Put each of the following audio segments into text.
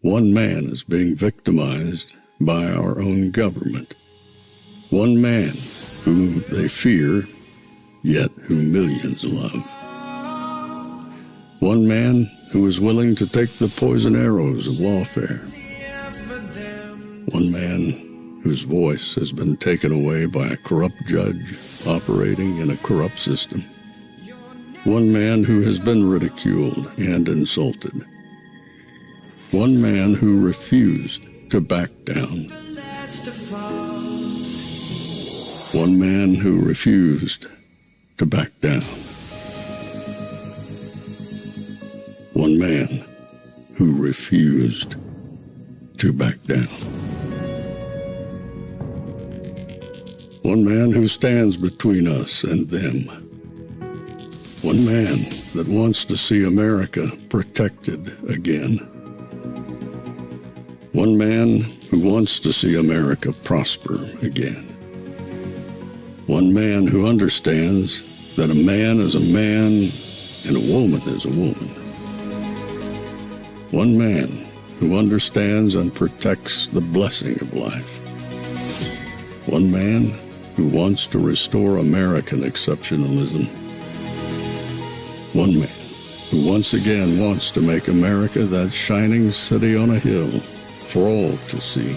One man is being victimized by our own government. One man whom they fear, yet who millions love. One man who is willing to take the poison arrows of lawfare. One man whose voice has been taken away by a corrupt judge operating in a corrupt system. One man who has been ridiculed and insulted. One man who refused to back down. One man who refused to back down. One man who refused to back down. One man who stands between us and them. One man that wants to see America protected again. One man who wants to see America prosper again. One man who understands that a man is a man and a woman is a woman. One man who understands and protects the blessing of life. One man who wants to restore American exceptionalism. One man who once again wants to make America that shining city on a hill for all to see.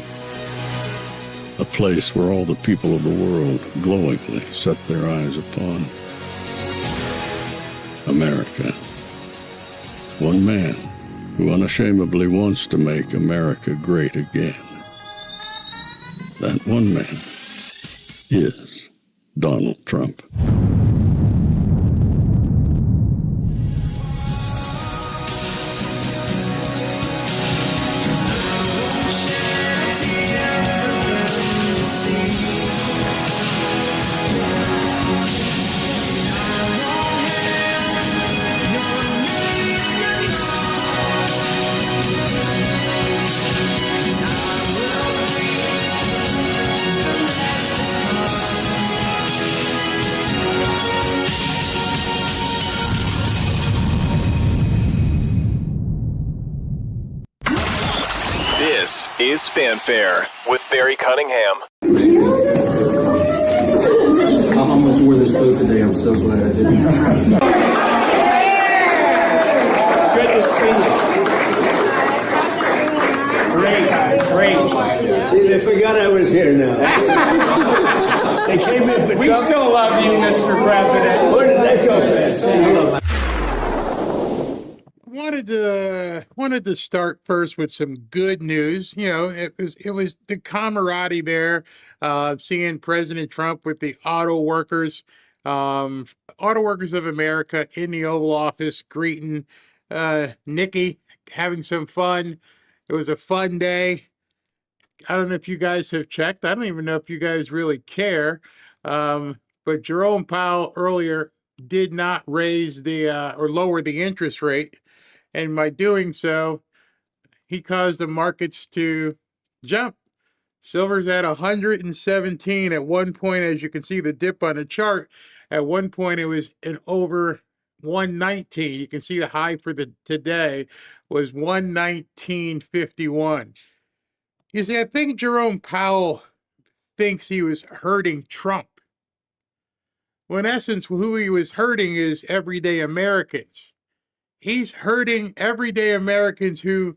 A place where all the people of the world glowingly set their eyes upon. America. One man who unashamedly wants to make America great again. That one man is Donald Trump. This is Fanfare with Barry Cunningham. I almost wore this coat today. I'm so glad I didn't. Good to see you. Great. See, they forgot I was here now. They came in for We Trump. still love you, Mr. President. Where did that go, man? Wanted to start first with some good news. You know, it was the camaraderie there, seeing President Trump with the auto workers of America in the Oval Office, greeting Nikki, having some fun. It was a fun day. I don't know if you guys have checked. I don't even know if you guys really care. But Jerome Powell earlier did not raise or lower the interest rate. And by doing so, he caused the markets to jump. Silver's at 117 at one point, as you can see the dip on the chart. At one point, it was an over 119. You can see the high for today was 119.51. You see, I think Jerome Powell thinks he was hurting Trump. Well, in essence, who he was hurting is everyday Americans. He's hurting everyday Americans who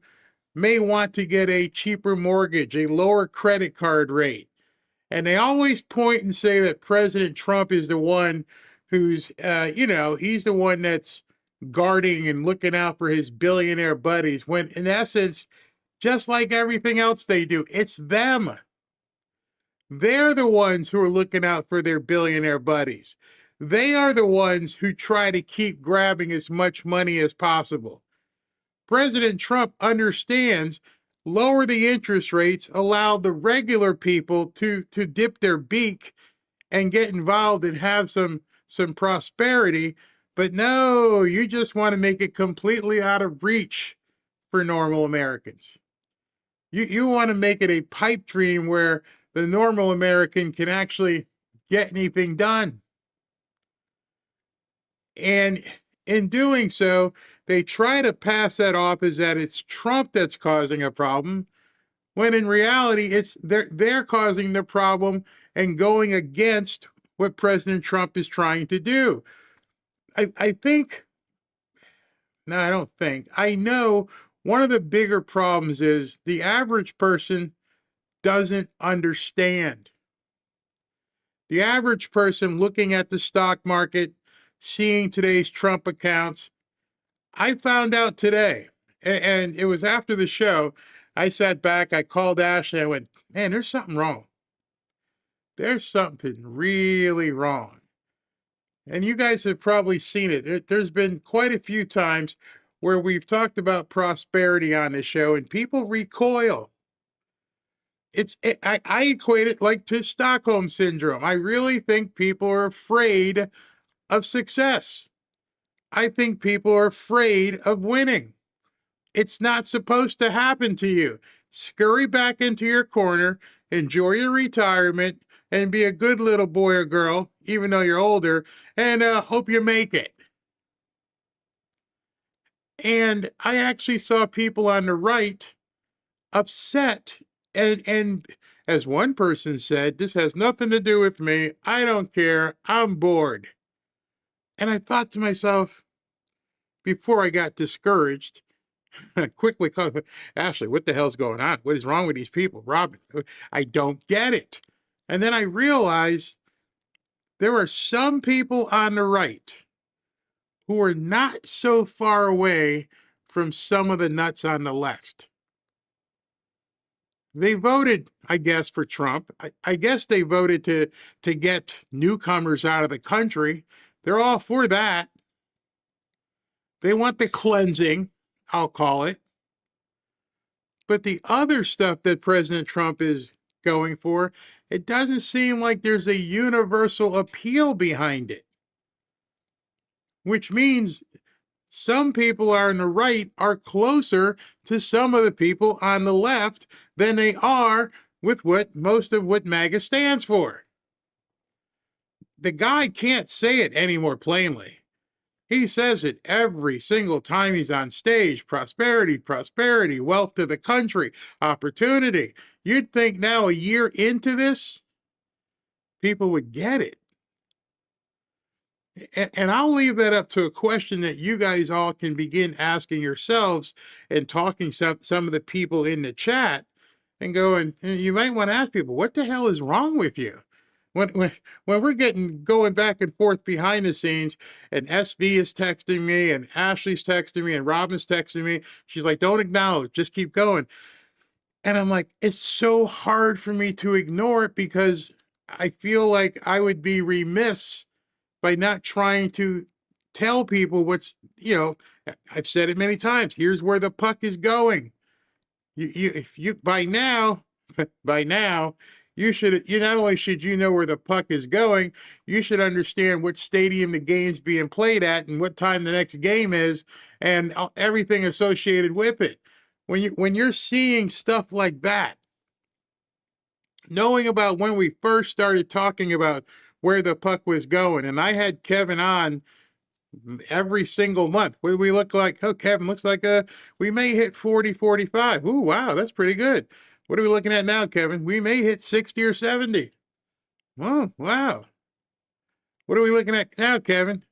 may want to get a cheaper mortgage, a lower credit card rate. And they always point and say that President Trump is the one who's, he's the one that's guarding and looking out for his billionaire buddies, when in essence, just like everything else they do, it's them. They're the ones who are looking out for their billionaire buddies. They are the ones who try to keep grabbing as much money as possible. President Trump understands lower the interest rates, allow the regular people to dip their beak and get involved and have some prosperity. But no, you just want to make it completely out of reach for normal Americans. You want to make it a pipe dream where the normal American can actually get anything done. And in doing so, they try to pass that off as that it's Trump that's causing a problem, when in reality it's they're causing the problem and going against what President Trump is trying to do. I think, no, I don't think, I know one of the bigger problems is the average person doesn't understand. The average person looking at the stock market, seeing today's Trump accounts, I found out today, and it was after the show, I sat back, I called Ashley, I went, man, there's something wrong. There's something really wrong. And you guys have probably seen it. There's been quite a few times where we've talked about prosperity on this show and people recoil. I equate it like to Stockholm syndrome. I really think people are afraid of success. I think people are afraid of winning. It's not supposed to happen to you. Scurry back into your corner, enjoy your retirement, and be a good little boy or girl, even though you're older, and hope you make it. And I actually saw people on the right upset, and as one person said, this has nothing to do with me. I don't care. I'm bored. And I thought to myself, before I got discouraged, I quickly called Ashley, what the hell's going on? What is wrong with these people? Robin, I don't get it. And then I realized there are some people on the right who are not so far away from some of the nuts on the left. They voted, I guess, for Trump. I guess they voted to get newcomers out of the country. They're all for that. They want the cleansing, I'll call it. But the other stuff that President Trump is going for, it doesn't seem like there's a universal appeal behind it. Which means some people on the right are closer to some of the people on the left than they are with what most of what MAGA stands for. The guy can't say it any more plainly. He says it every single time he's on stage. Prosperity, prosperity, wealth to the country, opportunity. You'd think now, a year into this, people would get it. And I'll leave that up to a question that you guys all can begin asking yourselves and talking some of the people in the chat and going, you might want to ask people, what the hell is wrong with you? When we're going back and forth behind the scenes, and SB is texting me, and Ashley's texting me, and Robin's texting me, she's like, don't acknowledge, just keep going. And I'm like, it's so hard for me to ignore it because I feel like I would be remiss by not trying to tell people what's, I've said it many times, here's where the puck is going. By now, you not only should you know where the puck is going, you should understand what stadium the game's being played at and what time the next game is and everything associated with it. When you're seeing stuff like that, knowing about when we first started talking about where the puck was going, and I had Kevin on every single month. What do we look like? Oh, Kevin, looks like we may hit 40, 45. Ooh, wow, that's pretty good. What are we looking at now, Kevin? We may hit 60 or 70. Oh, wow. What are we looking at now, Kevin?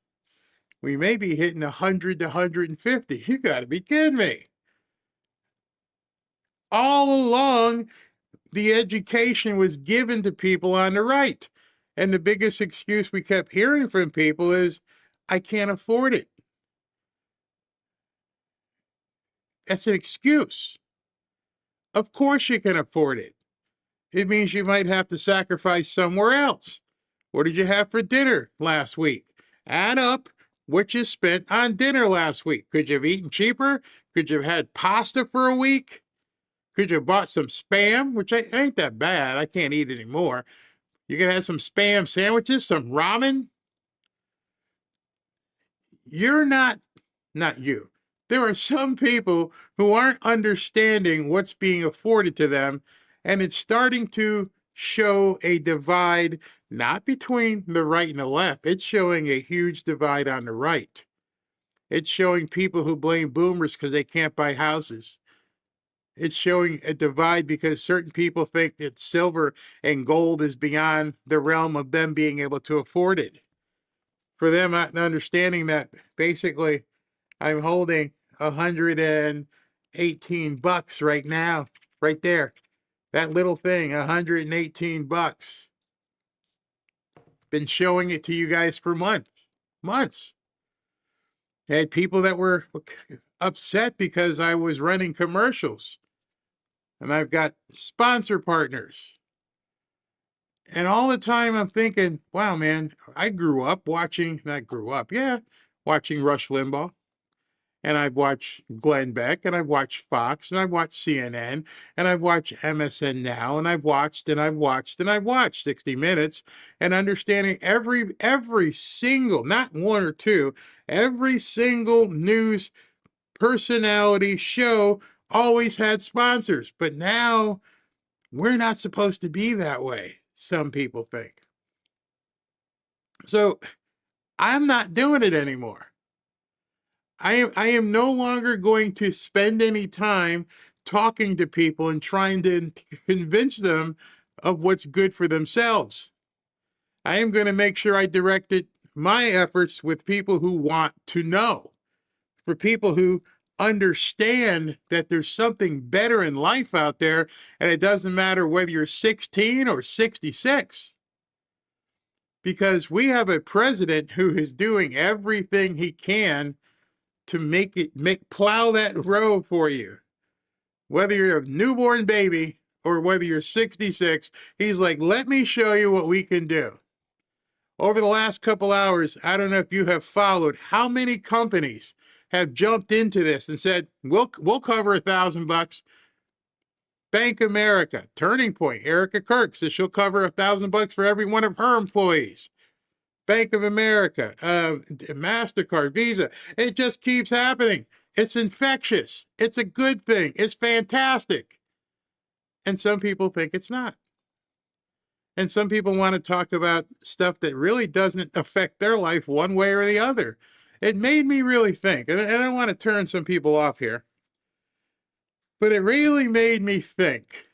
We may be hitting 100 to 150. You got to be kidding me. All along, the education was given to people on the right. And the biggest excuse we kept hearing from people is, I can't afford it. That's an excuse. Of course you can afford it. It means you might have to sacrifice somewhere else. What did you have for dinner last week? Add up what you spent on dinner last week. Could you have eaten cheaper? Could you have had pasta for a week? Could you have bought some Spam, which ain't that bad. I can't eat anymore. You could have some Spam sandwiches, some ramen. You're not you. There are some people who aren't understanding what's being afforded to them, and it's starting to show a divide, not between the right and the left. It's showing a huge divide on the right. It's showing people who blame boomers because they can't buy houses. It's showing a divide because certain people think that silver and gold is beyond the realm of them being able to afford it. For them not understanding that basically I'm holding $118 right now, right there. That little thing, $118. Been showing it to you guys for months. Had people that were upset because I was running commercials. And I've got sponsor partners. And all the time I'm thinking, wow, man, I grew up watching, watching Rush Limbaugh. And I've watched Glenn Beck, and I've watched Fox, and I've watched CNN, and I've watched MSN Now, and I've watched 60 Minutes, and understanding every single, not one or two, every single news personality show always had sponsors. But now we're not supposed to be that way, some people think. So I'm not doing it anymore. I am no longer going to spend any time talking to people and trying to convince them of what's good for themselves. I am going to make sure I directed my efforts with people who want to know, for people who understand that there's something better in life out there, and it doesn't matter whether you're 16 or 66. Because we have a president who is doing everything he can to plow that road for you. Whether you're a newborn baby or whether you're 66, he's like, let me show you what we can do. Over the last couple hours, I don't know if you have followed how many companies have jumped into this and said, we'll cover $1,000. Bank America, Turning Point, Erica Kirk says she'll cover $1,000 for every one of her employees. Bank of America, MasterCard, Visa. It just keeps happening. It's infectious. It's a good thing. It's fantastic. And some people think it's not. And some people want to talk about stuff that really doesn't affect their life one way or the other. It made me really think, and I don't want to turn some people off here, but it really made me think.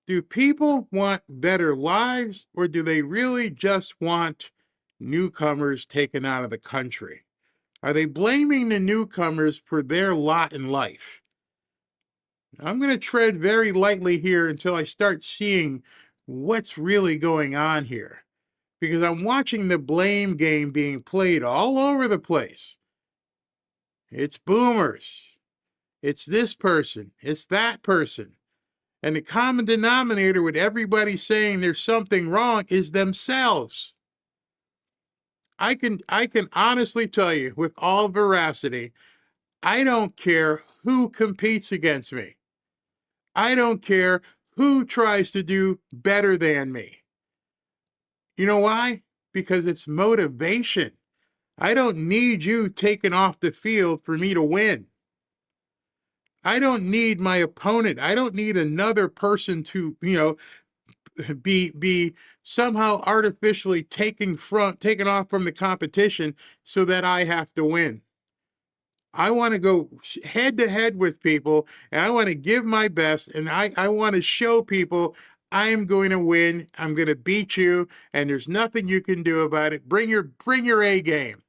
Do people want better lives, or do they really just want newcomers taken out of the country? Are they blaming the newcomers for their lot in life? I'm going to tread very lightly here until I start seeing what's really going on here, because I'm watching the blame game being played all over the place. It's boomers. It's this person. It's that person. And the common denominator with everybody saying there's something wrong is themselves. I can honestly tell you with all veracity, I don't care who competes against me. I don't care who tries to do better than me. You know why? Because it's motivation. I don't need you taken off the field for me to win. I don't need my opponent. I don't need another person to, be somehow artificially taken off from the competition so that I have to win. I want to go head to head with people, and I want to give my best, and I want to show people I'm going to win. I'm going to beat you, and there's nothing you can do about it. Bring your A game.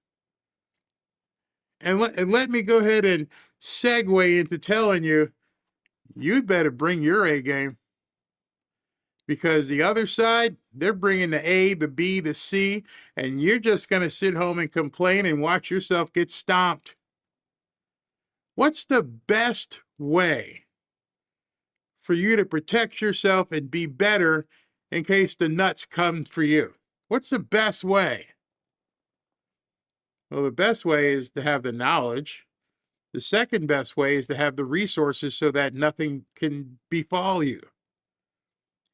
And let me go ahead and segue into telling you, you'd better bring your A game. Because the other side, they're bringing the A, the B, the C, and you're just going to sit home and complain and watch yourself get stomped. What's the best way for you to protect yourself and be better in case the nuts come for you? What's the best way? Well, the best way is to have the knowledge. The second best way is to have the resources so that nothing can befall you.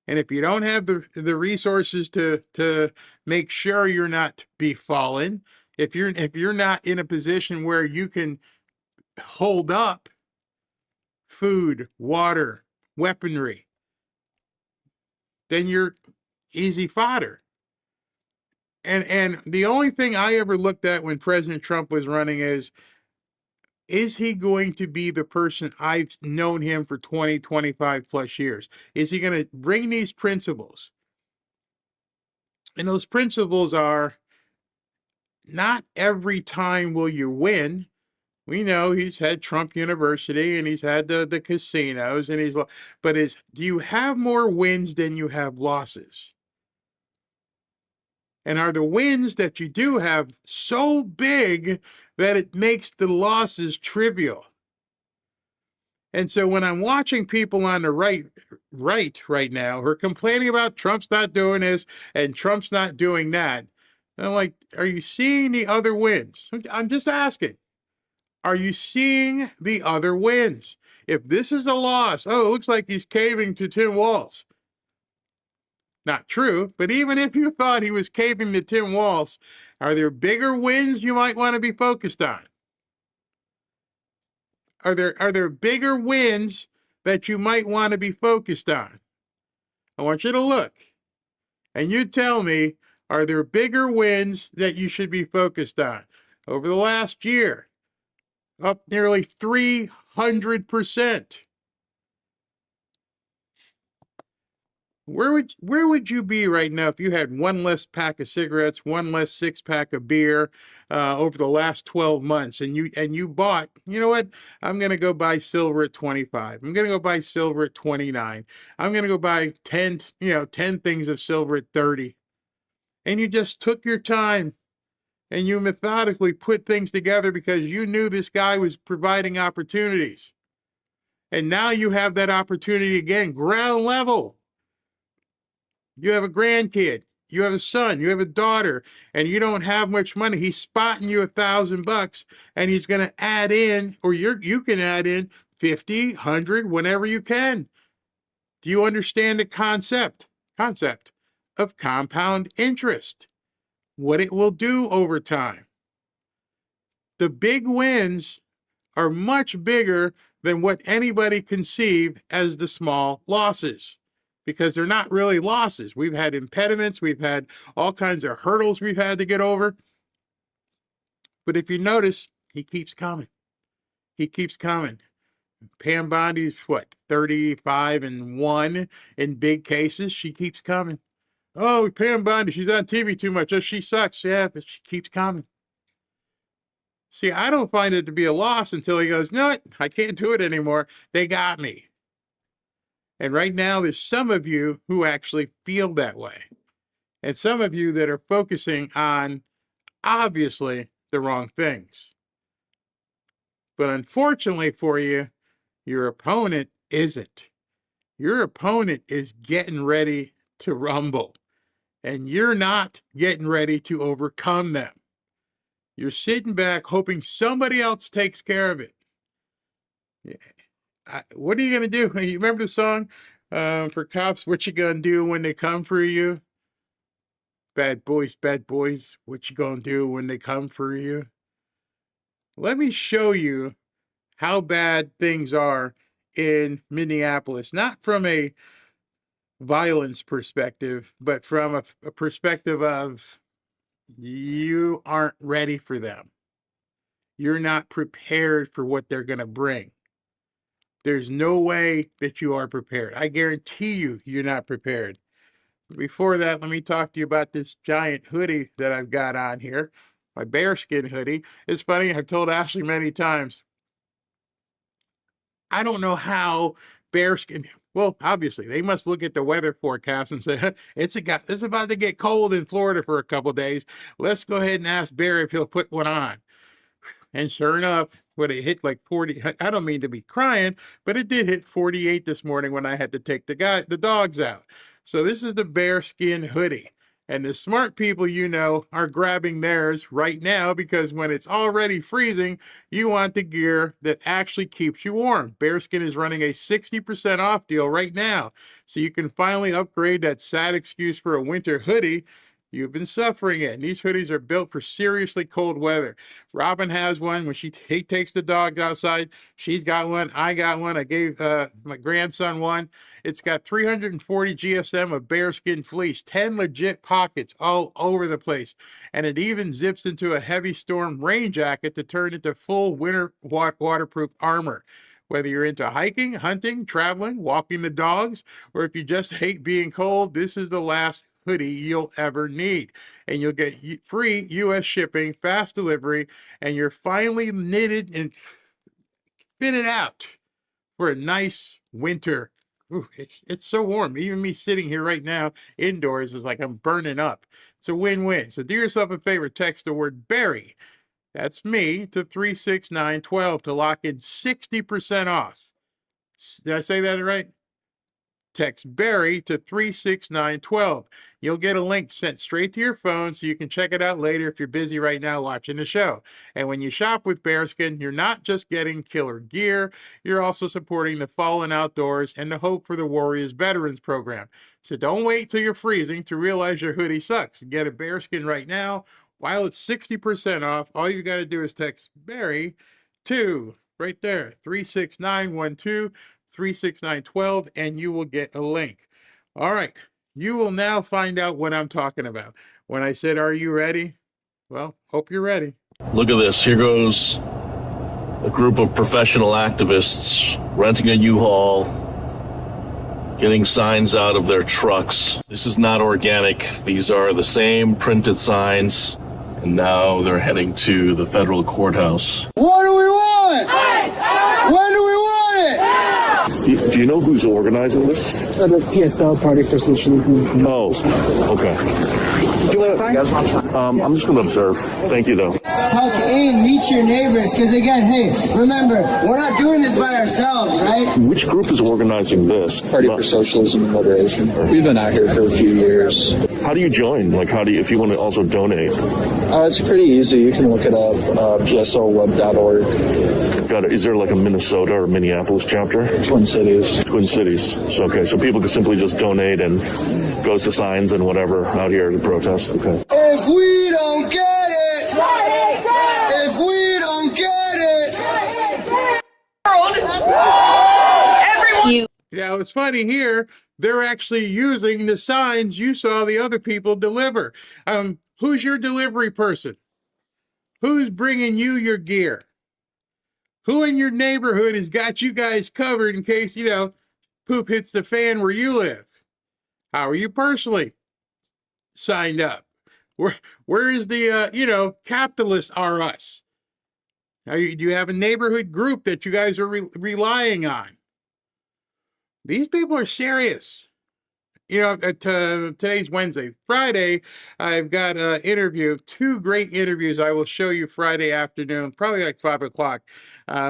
And if you don't have the resources to make sure you're not befallen, if you're not in a position where you can hold up food, water, weaponry, then you're easy fodder. And the only thing I ever looked at when President Trump was running is he going to be the person I've known him for 20, 25 plus years? Is he going to bring these principles? And those principles are, not every time will you win. We know he's had Trump University and he's had the casinos and but do you have more wins than you have losses? And are the wins that you do have so big that it makes the losses trivial? And so when I'm watching people on the right now who are complaining about Trump's not doing this and Trump's not doing that, I'm like, are you seeing the other wins? I'm just asking. Are you seeing the other wins? If this is a loss, oh, it looks like he's caving to Tim Walz. Not true, but even if you thought he was caving to Tim Walz, are there bigger wins you might want to be focused on? Are there bigger wins that you might want to be focused on? I want you to look, and you tell me, are there bigger wins that you should be focused on? Over the last year, up nearly 300%. Where would you be right now if you had one less pack of cigarettes, one less 6-pack of beer over the last 12 months, and you bought, you know what? I'm going to go buy silver at 25. I'm going to go buy silver at 29. I'm going to go buy 10 things of silver at 30. And you just took your time and you methodically put things together because you knew this guy was providing opportunities. And now you have that opportunity again, ground level. You have a grandkid, you have a son, you have a daughter, and you don't have much money. He's spotting you $1,000 and he's going to add in, or you can add in 50, 100, whenever you can. Do you understand the concept of compound interest? What it will do over time. The big wins are much bigger than what anybody conceive as the small losses, because they're not really losses. We've had impediments, we've had all kinds of hurdles we've had to get over. But if you notice, he keeps coming. He keeps coming. Pam Bondi's 35-1 in big cases. She keeps coming. Oh, Pam Bondi, she's on TV too much. Oh, she sucks. Yeah, but she keeps coming. See, I don't find it to be a loss until he goes, no, I can't do it anymore. They got me. And right now, there's some of you who actually feel that way. And some of you that are focusing on, obviously, the wrong things. But unfortunately for you, your opponent isn't. Your opponent is getting ready to rumble. And you're not getting ready to overcome them. You're sitting back hoping somebody else takes care of it. What are you going to do? You remember the song for cops, what you going to do when they come for you? Bad boys, what you going to do when they come for you? Let me show you how bad things are in Minneapolis, not from a violence perspective, but from a perspective of you aren't ready for them. You're not prepared for what they're going to bring. There's no way that you are prepared. I guarantee you, you're not prepared. Before that, let me talk to you about this giant hoodie that I've got on here, my bearskin hoodie. It's funny, I've told Ashley many times, I don't know how bearskin, well, obviously, they must look at the weather forecast and say, it's about to get cold in Florida for a couple of days. Let's go ahead and ask Barry if he'll put one on. And sure enough, when it hit like 40, I don't mean to be crying, but it did hit 48 this morning when I had to take the dogs out. So this is the bearskin hoodie. And the smart people, are grabbing theirs right now because when it's already freezing, you want the gear that actually keeps you warm. Bearskin is running a 60% off deal right now. So you can finally upgrade that sad excuse for a winter hoodie You've been suffering it. And these hoodies are built for seriously cold weather. Robin has one when he takes the dog outside. She's got one. I got one. I gave my grandson one. It's got 340 GSM of bearskin fleece, 10 legit pockets all over the place. And it even zips into a heavy storm rain jacket to turn into full winter waterproof armor. Whether you're into hiking, hunting, traveling, walking the dogs, or if you just hate being cold, this is the last hoodie you'll ever need. And you'll get free U.S. shipping, fast delivery, and you're finally knitted and fitted out for a nice winter. Ooh, it's so warm. Even me sitting here right now indoors is like I'm burning up. It's a win-win. So do yourself a favor, text the word Barry. That's me to 36912 to lock in 60% off. Did I say that right? Text Barry to 36912. You'll get a link sent straight to your phone so you can check it out later if you're busy right now watching the show. And when you shop with Bearskin, you're not just getting killer gear, you're also supporting the Fallen Outdoors and the Hope for the Warriors Veterans Program. So don't wait till you're freezing to realize your hoodie sucks. Get a Bearskin right now while it's 60% off. All you got to do is text Barry to right there, 36912. 36912, and you will get a link. All right, you will now find out what I'm talking about. When I said, are you ready? Well, hope you're ready. Look at this. Here goes a group of professional activists renting a U-Haul, getting signs out of their trucks. This is not organic. These are the same printed signs, and now they're heading to the federal courthouse. What do we want? When do we want it? Do you know who's organizing this? The PSL, Party for Socialism. Oh, okay. Do you want to sign? I'm just going to observe. Thank you, though. Tuck in, meet your neighbors, because again, hey, remember, we're not doing this by ourselves, right? Which group is organizing this? Party for Socialism and Liberation. We've been out here for a few years. How do you join? Like, if you want to also donate? It's pretty easy. You can look it up, pslweb.org. Got it. Is there like a Minnesota or Minneapolis chapter? Twin Cities. Twin Cities. So, okay, so people can simply just donate and goes to signs and whatever out here to protest. Okay. If we don't get it, if we don't get it, everyone. Yeah, it's funny here. They're actually using the signs you saw the other people deliver. Who's your delivery person? Who's bringing you your gear? Who in your neighborhood has got you guys covered in case, poop hits the fan where you live? How are you personally signed up? Where is the, capitalists are us? Do you have a neighborhood group that you guys are relying on? These people are serious. Today's Wednesday. Friday, I've got an interview, 2 great interviews I will show you Friday afternoon, probably like 5 o'clock.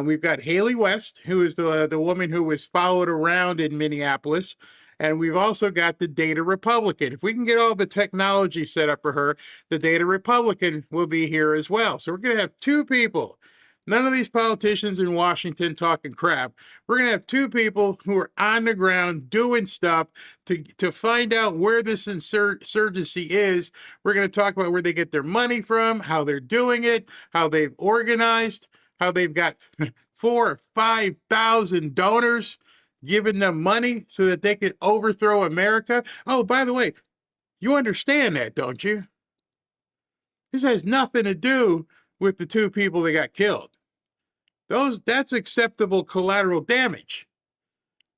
We've got Haley West, who is the woman who was followed around in Minneapolis. And we've also got the Data Republican. If we can get all the technology set up for her, the Data Republican will be here as well. So we're going to have 2 people. None of these politicians in Washington talking crap. We're going to have 2 people who are on the ground doing stuff to find out where this insurgency is. We're going to talk about where they get their money from, how they're doing it, how they've organized, how they've got 4,000 or 5,000 donors giving them money so that they could overthrow America. Oh, by the way, you understand that, don't you? This has nothing to do with the 2 people that got killed. That's acceptable collateral damage.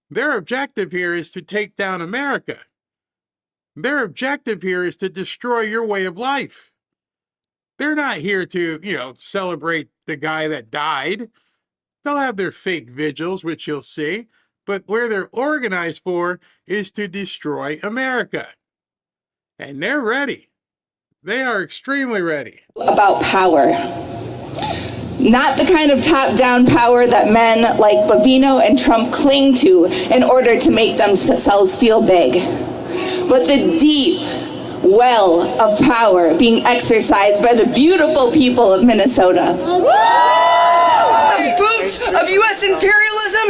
Their objective here is to take down America. Their objective here is to destroy your way of life. They're not here to, celebrate the guy that died. They'll have their fake vigils, which you'll see, but where they're organized for is to destroy America. And they're ready. They are extremely ready. About power. Not the kind of top-down power that men like Bavino and Trump cling to in order to make themselves feel big, but the deep well of power being exercised by the beautiful people of Minnesota. the boot of U.S. imperialism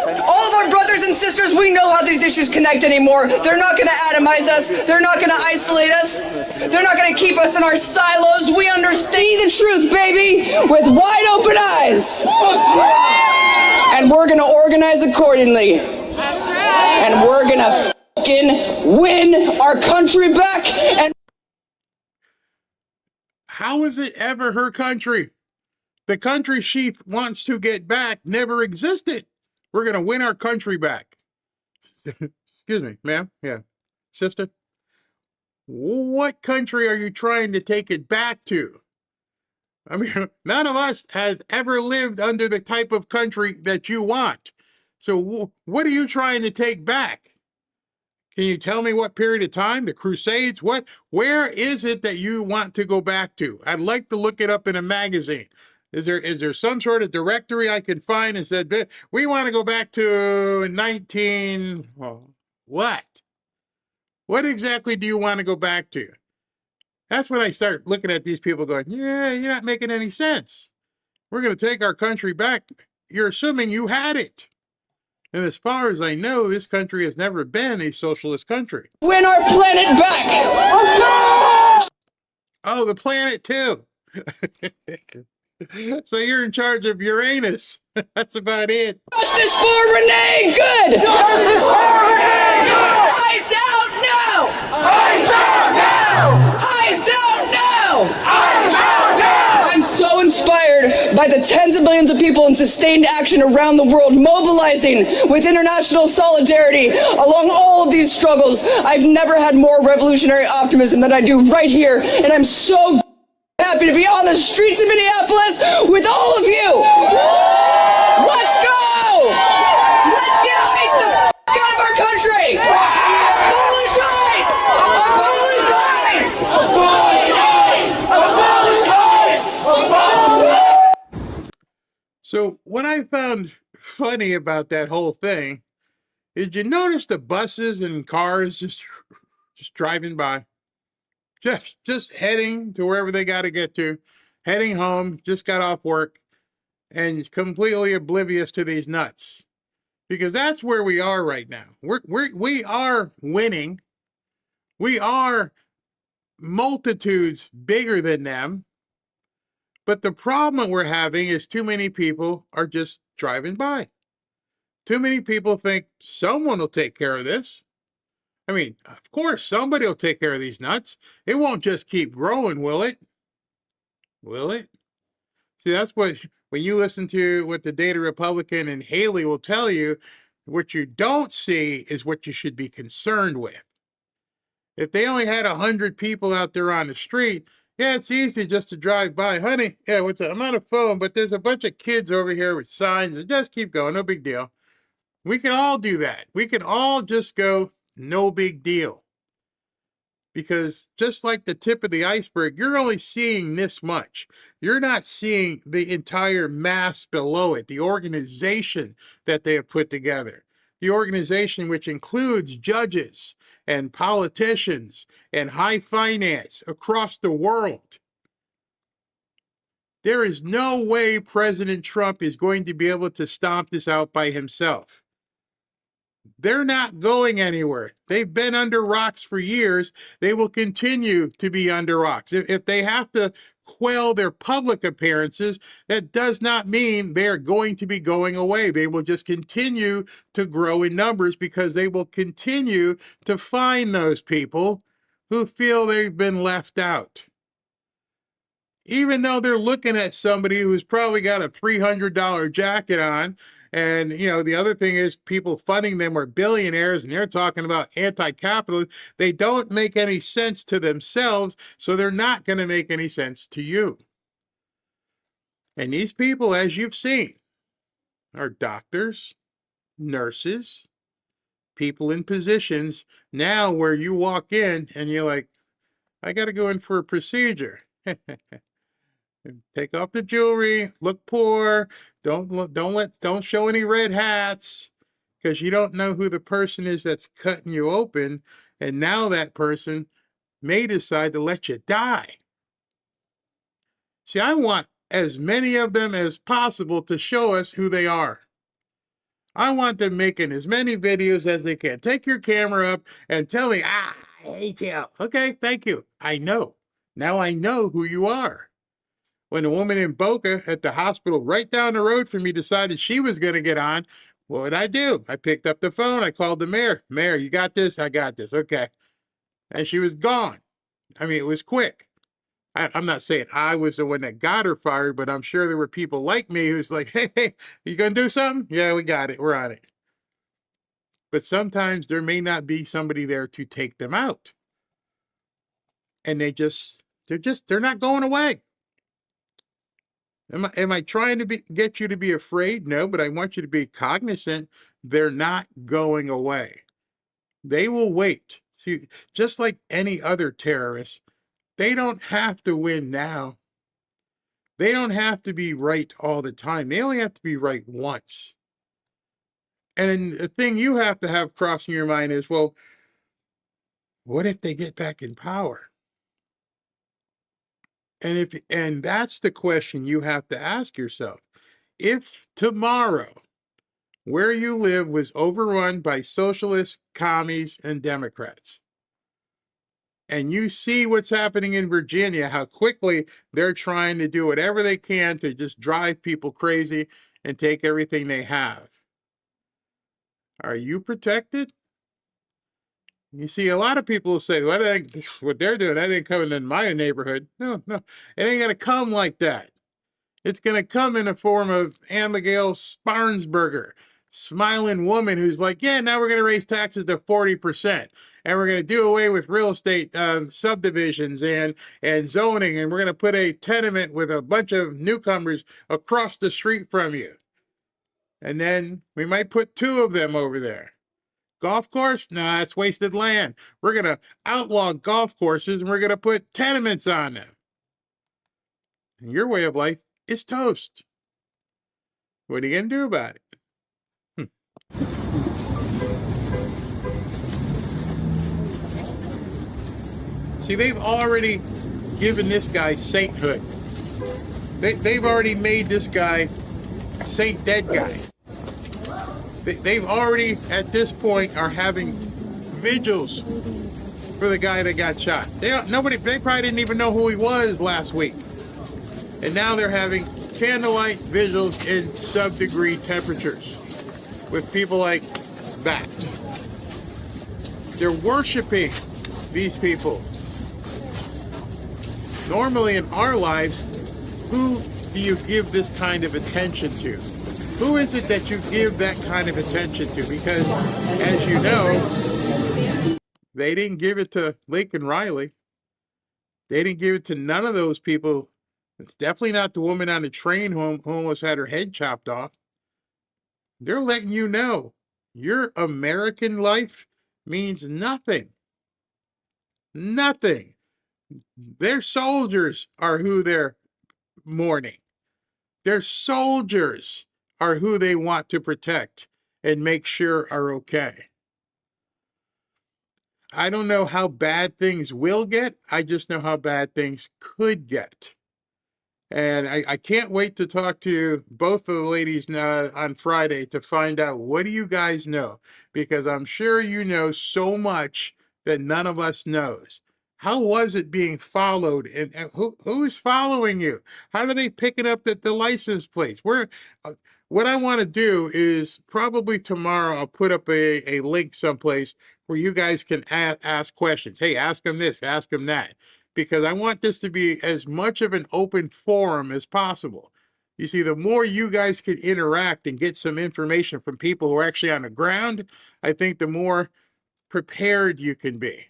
All of our brothers and sisters, we know how these issues connect anymore. They're not going to atomize us. They're not going to isolate us. They're not going to keep us in our silos. We understand the truth, baby, with wide open eyes. And we're going to organize accordingly. That's right. And we're going to fucking win our country back. And how is it ever her country? The country she wants to get back never existed. We're going to win our country back. Excuse me, ma'am. Yeah. Sister. What country are you trying to take it back to? I mean, none of us has ever lived under the type of country that you want. So what are you trying to take back? Can you tell me what period of time? The Crusades? What? Where is it that you want to go back to? I'd like to look it up in a magazine. Is there some sort of directory I can find and said, we want to go back to 19... what? What exactly do you want to go back to? That's when I start looking at these people going, yeah, you're not making any sense. We're going to take our country back. You're assuming you had it. And as far as I know, this country has never been a socialist country. Win our planet back! Oh, the planet too. So you're in charge of Uranus. That's about it. Justice for Renee Good! Justice for Renee Good! Eyes out now! Eyes out now! Eyes out now! Eyes out now! I'm so inspired by the tens of millions of people in sustained action around the world mobilizing with international solidarity along all of these struggles. I've never had more revolutionary optimism than I do right here, and I'm so happy to be on the streets of Minneapolis with all of you. Let's go! Let's get ICE the f*** out of our country! Abolish ICE! Abolish ICE! Abolish ICE! Abolish ICE! Abolish ICE! So what I found funny about that whole thing is, you notice the buses and cars just driving by. Just heading to wherever they got to get to, heading home, just got off work, and completely oblivious to these nuts. Because that's where we are right now. We are winning. We are multitudes bigger than them. But the problem we're having is too many people are just driving by. Too many people think someone will take care of this. I mean, of course, somebody will take care of these nuts. It won't just keep growing, will it? Will it? See, that's what, when you listen to what the Data Republican and Haley will tell you, what you don't see is what you should be concerned with. If they only had 100 people out there on the street, yeah, it's easy just to drive by. Honey, yeah, I'm on a phone, but there's a bunch of kids over here with signs, and just keep going, no big deal. We can all do that. We can all just go, no big deal. Because just like the tip of the iceberg, you're only seeing this much. You're not seeing the entire mass below it, the organization that they have put together. The organization which includes judges and politicians and high finance across the world. There is no way President Trump is going to be able to stomp this out by himself. They're not going anywhere. They've been under rocks for years. They will continue to be under rocks. If they have to quell their public appearances, that does not mean they're going to be going away. They will just continue to grow in numbers because they will continue to find those people who feel they've been left out. Even though they're looking at somebody who's probably got a $300 jacket on. And, you know, the other thing is people funding them are billionaires and they're talking about anti-capitalist. They don't make any sense to themselves, so they're not going to make any sense to you. And these people, as you've seen, are doctors, nurses, people in positions now where you walk in and you're like, I got to go in for a procedure. Take off the jewelry, look poor, don't show any red hats, because you don't know who the person is that's cutting you open, and now that person may decide to let you die. See, I want as many of them as possible to show us who they are. I want them making as many videos as they can. Take your camera up and tell me, I hate you. Okay, thank you. I know. Now I know who you are. When the woman in Boca at the hospital right down the road from me decided she was going to get on, what would I do? I picked up the phone. I called the mayor. Mayor, you got this? I got this. Okay. And she was gone. I mean, it was quick. I'm not saying I was the one that got her fired, but I'm sure there were people like me who's like, hey, you going to do something? Yeah, we got it. We're on it. But sometimes there may not be somebody there to take them out. And they're not going away. Am I trying to get you to be afraid? No, but I want you to be cognizant. They're not going away. They will wait. See, just like any other terrorist, they don't have to win now. They don't have to be right all the time. They only have to be right once. And the thing you have to have crossing your mind is, well, what if they get back in power? And that's the question you have to ask yourself. If tomorrow where you live was overrun by socialists, commies, and Democrats, and you see what's happening in Virginia, how quickly they're trying to do whatever they can to just drive people crazy and take everything they have, are you protected? You see, a lot of people will say, well, what they're doing, that ain't coming in my neighborhood. No, it ain't going to come like that. It's going to come in the form of Abigail Sparnsberger, smiling woman who's like, yeah, now we're going to raise taxes to 40%. And we're going to do away with real estate subdivisions and zoning. And we're going to put a tenement with a bunch of newcomers across the street from you. And then we might put 2 of them over there. Golf course? Nah, it's wasted land. We're going to outlaw golf courses and we're going to put tenements on them. And your way of life is toast. What are you going to do about it? See, they've already given this guy sainthood. They've already made this guy Saint Dead Guy. They've already, at this point, are having vigils for the guy that got shot. They probably didn't even know who he was last week. And now they're having candlelight vigils in sub-degree temperatures with people like that. They're worshiping these people. Normally in our lives, who do you give this kind of attention to? Who is it that you give that kind of attention to? Because, as you know, they didn't give it to Lincoln Riley. They didn't give it to none of those people. It's definitely not the woman on the train who almost had her head chopped off. They're letting you know your American life means nothing. Nothing. Their soldiers are who they're mourning. Their soldiers are who they want to protect and make sure are okay. I don't know how bad things will get. I just know how bad things could get. And I can't wait to talk to both of the ladies on Friday to find out, what do you guys know? Because I'm sure you know so much that none of us knows. How was it being followed? And who is following you? How are they picking up the license plates? What I want to do is probably tomorrow I'll put up a link someplace where you guys can ask questions. Hey, ask them this, ask them that. Because I want this to be as much of an open forum as possible. You see, the more you guys can interact and get some information from people who are actually on the ground, I think the more prepared you can be.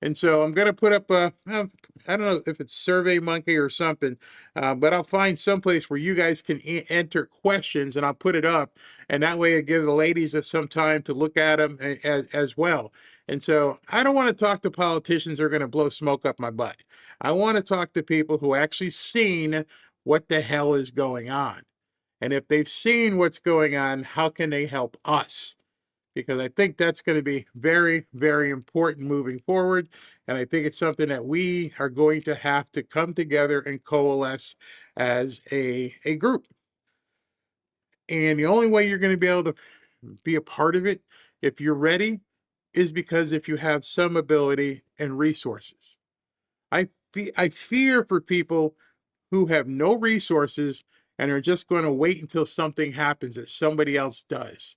And so I'm going to put up I don't know if it's SurveyMonkey or something, but I'll find someplace where you guys can enter questions and I'll put it up. And that way I give the ladies some time to look at them as well. And so I don't want to talk to politicians who are going to blow smoke up my butt. I want to talk to people who actually seen what the hell is going on. And if they've seen what's going on, how can they help us? Because I think that's going to be very, very important moving forward. And I think it's something that we are going to have to come together and coalesce as a group. And the only way you're going to be able to be a part of it, if you're ready, is because if you have some ability and resources. I fear for people who have no resources and are just going to wait until something happens that somebody else does.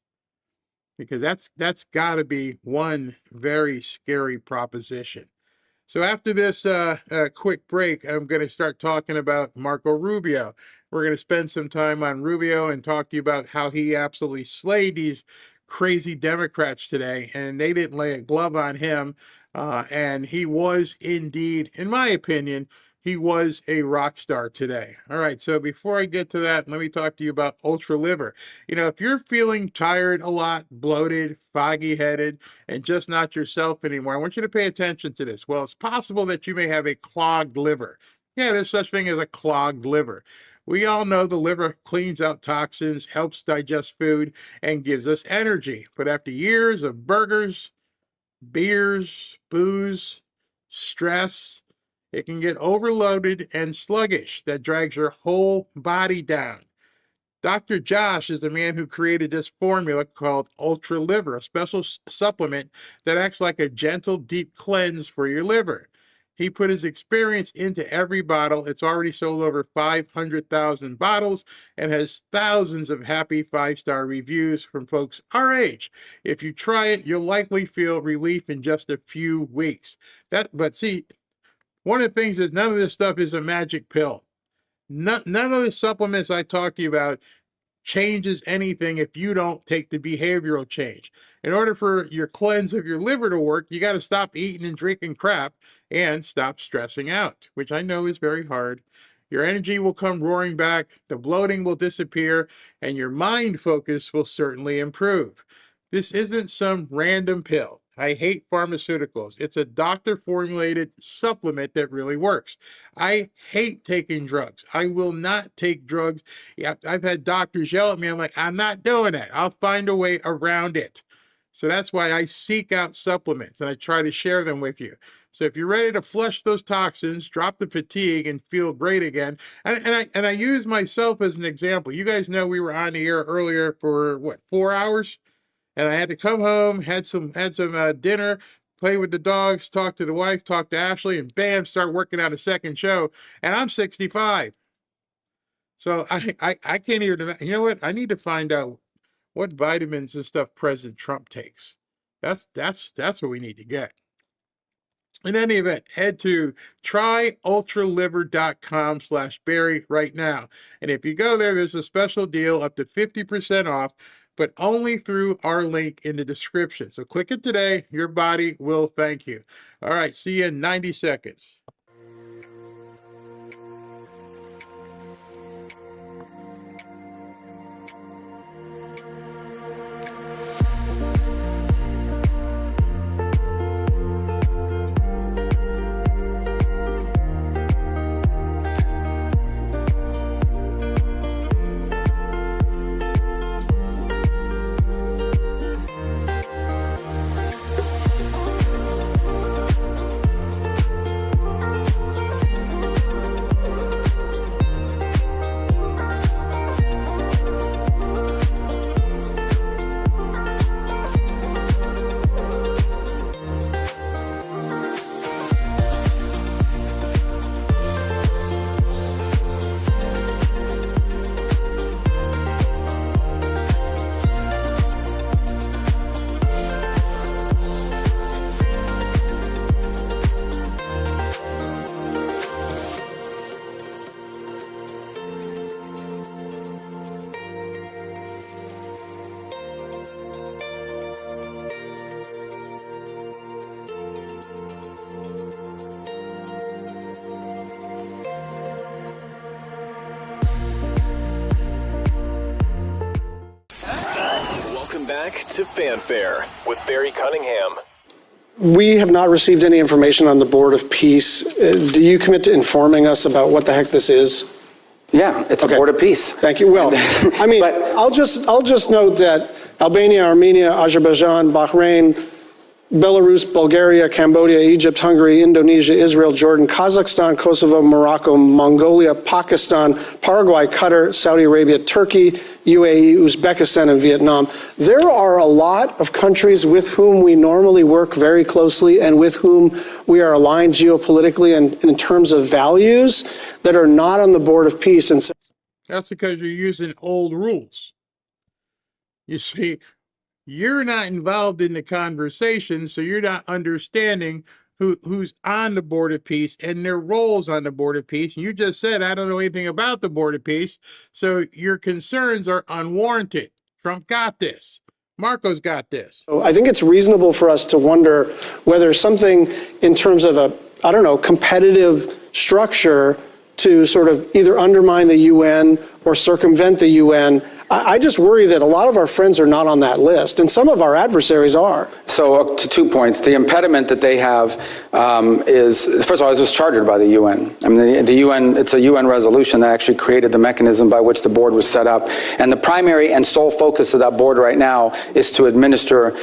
Because that's got to be one very scary proposition. So after this quick break, I'm going to start talking about Marco Rubio. We're going to spend some time on Rubio and talk to you about how he absolutely slayed these crazy Democrats today, and they didn't lay a glove on him. And he was indeed, in my opinion, he was a rock star today. All right, so before I get to that, let me talk to you about Ultra Liver. You know, if you're feeling tired a lot, bloated, foggy-headed, and just not yourself anymore, I want you to pay attention to this. Well, it's possible that you may have a clogged liver. Yeah, there's such thing as a clogged liver. We all know the liver cleans out toxins, helps digest food, and gives us energy. But after years of burgers, beers, booze, stress, it can get overloaded and sluggish. That drags your whole body down. Dr. Josh is the man who created this formula called Ultra Liver, a special supplement that acts like a gentle, deep cleanse for your liver. He put his experience into every bottle. It's already sold over 500,000 bottles and has thousands of happy 5-star reviews from folks our age. If you try it, you'll likely feel relief in just a few weeks. But see, one of the things is none of this stuff is a magic pill. None of the supplements I talk to you about changes anything if you don't take the behavioral change. In order for your cleanse of your liver to work, you got to stop eating and drinking crap and stop stressing out, which I know is very hard. Your energy will come roaring back, the bloating will disappear, and your mind focus will certainly improve. This isn't some random pill. I hate pharmaceuticals. It's a doctor-formulated supplement that really works. I hate taking drugs. I will not take drugs. I've had doctors yell at me. I'm like, I'm not doing it. I'll find a way around it. So that's why I seek out supplements, and I try to share them with you. So if you're ready to flush those toxins, drop the fatigue, and feel great again, and I use myself as an example. You guys know we were on the air earlier for, 4 hours? And I had to come home, had some dinner, play with the dogs, talk to the wife, talk to Ashley, and bam, start working on a second show. And I'm 65. So I can't even, you know what? I need to find out what vitamins and stuff President Trump takes. That's what we need to get. In any event, head to tryultraliver.com/Barry right now. And if you go there, there's a special deal up to 50% off, but only through our link in the description. So click it today. Your body will thank you. All right, see you in 90 seconds. Welcome back to Fanfare with Barry Cunningham. We have not received any information on the Board of Peace. Do you commit to informing us about what the heck this is? Yeah, it's Okay. a Board of Peace. Thank you. Well, I mean, But- I'll just note that Albania, Armenia, Azerbaijan, Bahrain, Belarus, Bulgaria, Cambodia, Egypt, Hungary, Indonesia, Israel, Jordan, Kazakhstan, Kosovo, Morocco, Mongolia, Pakistan, Paraguay, Qatar, Saudi Arabia, Turkey, UAE, Uzbekistan, and Vietnam. There are a lot of countries with whom we normally work very closely and with whom we are aligned geopolitically and in terms of values that are not on the Board of Peace. And so That's because you're using old rules. You see, you're not involved in the conversation, so you're not understanding who's on the Board of Peace and their roles on the Board of Peace. You just said, I don't know anything about the Board of Peace, so your concerns are unwarranted. Trump got this. Marco's got this. I think it's reasonable for us to wonder whether something in terms of a, I don't know, competitive structure to sort of either undermine the UN or circumvent the UN. I just worry that a lot of our friends are not on that list, and some of our adversaries are. So to 2 points, the impediment that they have is, first of all, it was chartered by the UN. I mean, the UN, it's a UN resolution that actually created the mechanism by which the board was set up. And the primary and sole focus of that board right now is to administer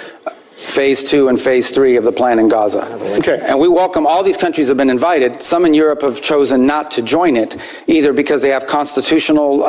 Phase 2 and Phase 3 of the plan in Gaza. Okay. And we welcome, all these countries have been invited. Some in Europe have chosen not to join it, either because they have constitutional,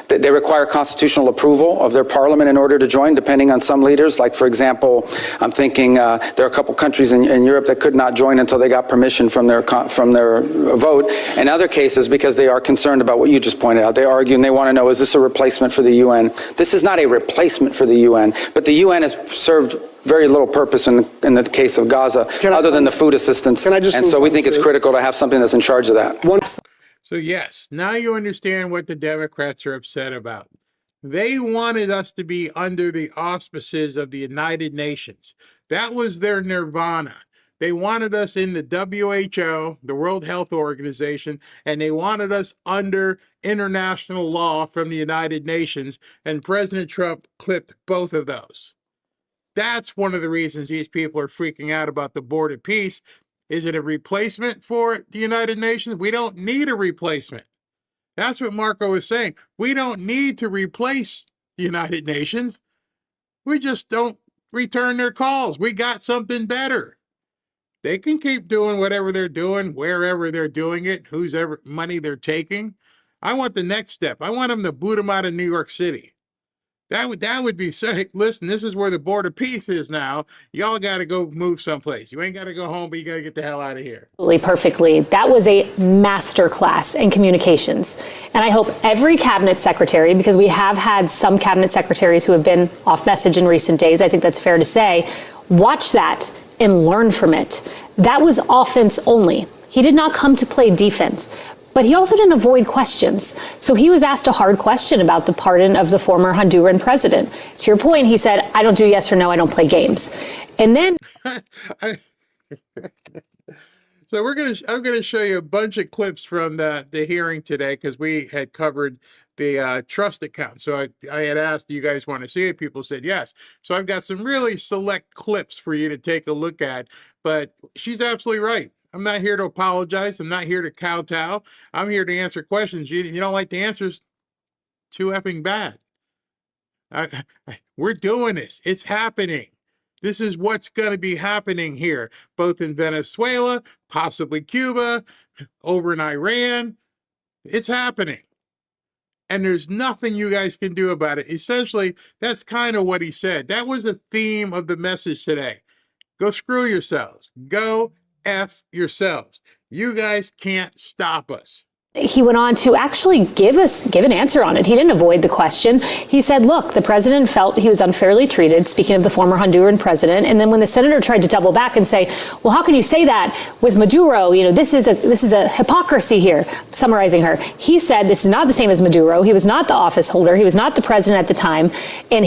they require constitutional approval of their parliament in order to join, depending on some leaders. Like, for example, I'm thinking there are a couple countries in Europe that could not join until they got permission from their vote. In other cases, because they are concerned about what you just pointed out, they argue and they want to know, is this a replacement for the UN? This is not a replacement for the UN, but the UN has served very little purpose in the case of Gaza, other than the food assistance. And so we think it's critical to have something that's in charge of that. So yes, now you understand what the Democrats are upset about. They wanted us to be under the auspices of the United Nations. That was their nirvana. They wanted us in the WHO, the World Health Organization, and they wanted us under international law from the United Nations, and President Trump clipped both of those. That's one of the reasons these people are freaking out about the Board of Peace. Is it a replacement for the United Nations? We don't need a replacement. That's what Marco was saying. We don't need to replace the United Nations. We just don't return their calls. We got something better. They can keep doing whatever they're doing, wherever they're doing it, whose ever money they're taking. I want the next step. I want them to boot them out of New York City. That would be sick. Listen, this is where the Board of Peace is now. Y'all got to go move someplace. You ain't got to go home, but you got to get the hell out of here. Perfectly. That was a master class in communications. And I hope every cabinet secretary, because we have had some cabinet secretaries who have been off message in recent days, I think that's fair to say, watch that and learn from it. That was offense only. He did not come to play defense. But he also didn't avoid questions. So he was asked a hard question about the pardon of the former Honduran president. To your point, he said, I don't do yes or no, I don't play games. And then so I'm gonna show you a bunch of clips from the hearing today, because we had covered the trust account. So I had asked, do you guys want to see it? People said yes. So I've got some really select clips for you to take a look at. But she's absolutely right. I'm not here to apologize. I'm not here to kowtow. I'm here to answer questions. You don't like the answers? Too effing bad. We're doing this. It's happening. This is what's going to be happening here, both in Venezuela, possibly Cuba, over in Iran. It's happening. And there's nothing you guys can do about it. Essentially, that's kind of what he said. That was the theme of the message today. Go screw yourselves. Go F yourselves. You guys can't stop us. he went on to actually give an answer on it. He didn't avoid the question. He said, look, the president felt he was unfairly treated, speaking of the former Honduran president. And then when the senator tried to double back and say, well, how can you say that with Maduro? You know, this is a hypocrisy here, summarizing her. He said this is not the same as Maduro. He was not the office holder. He was not the president at the time. And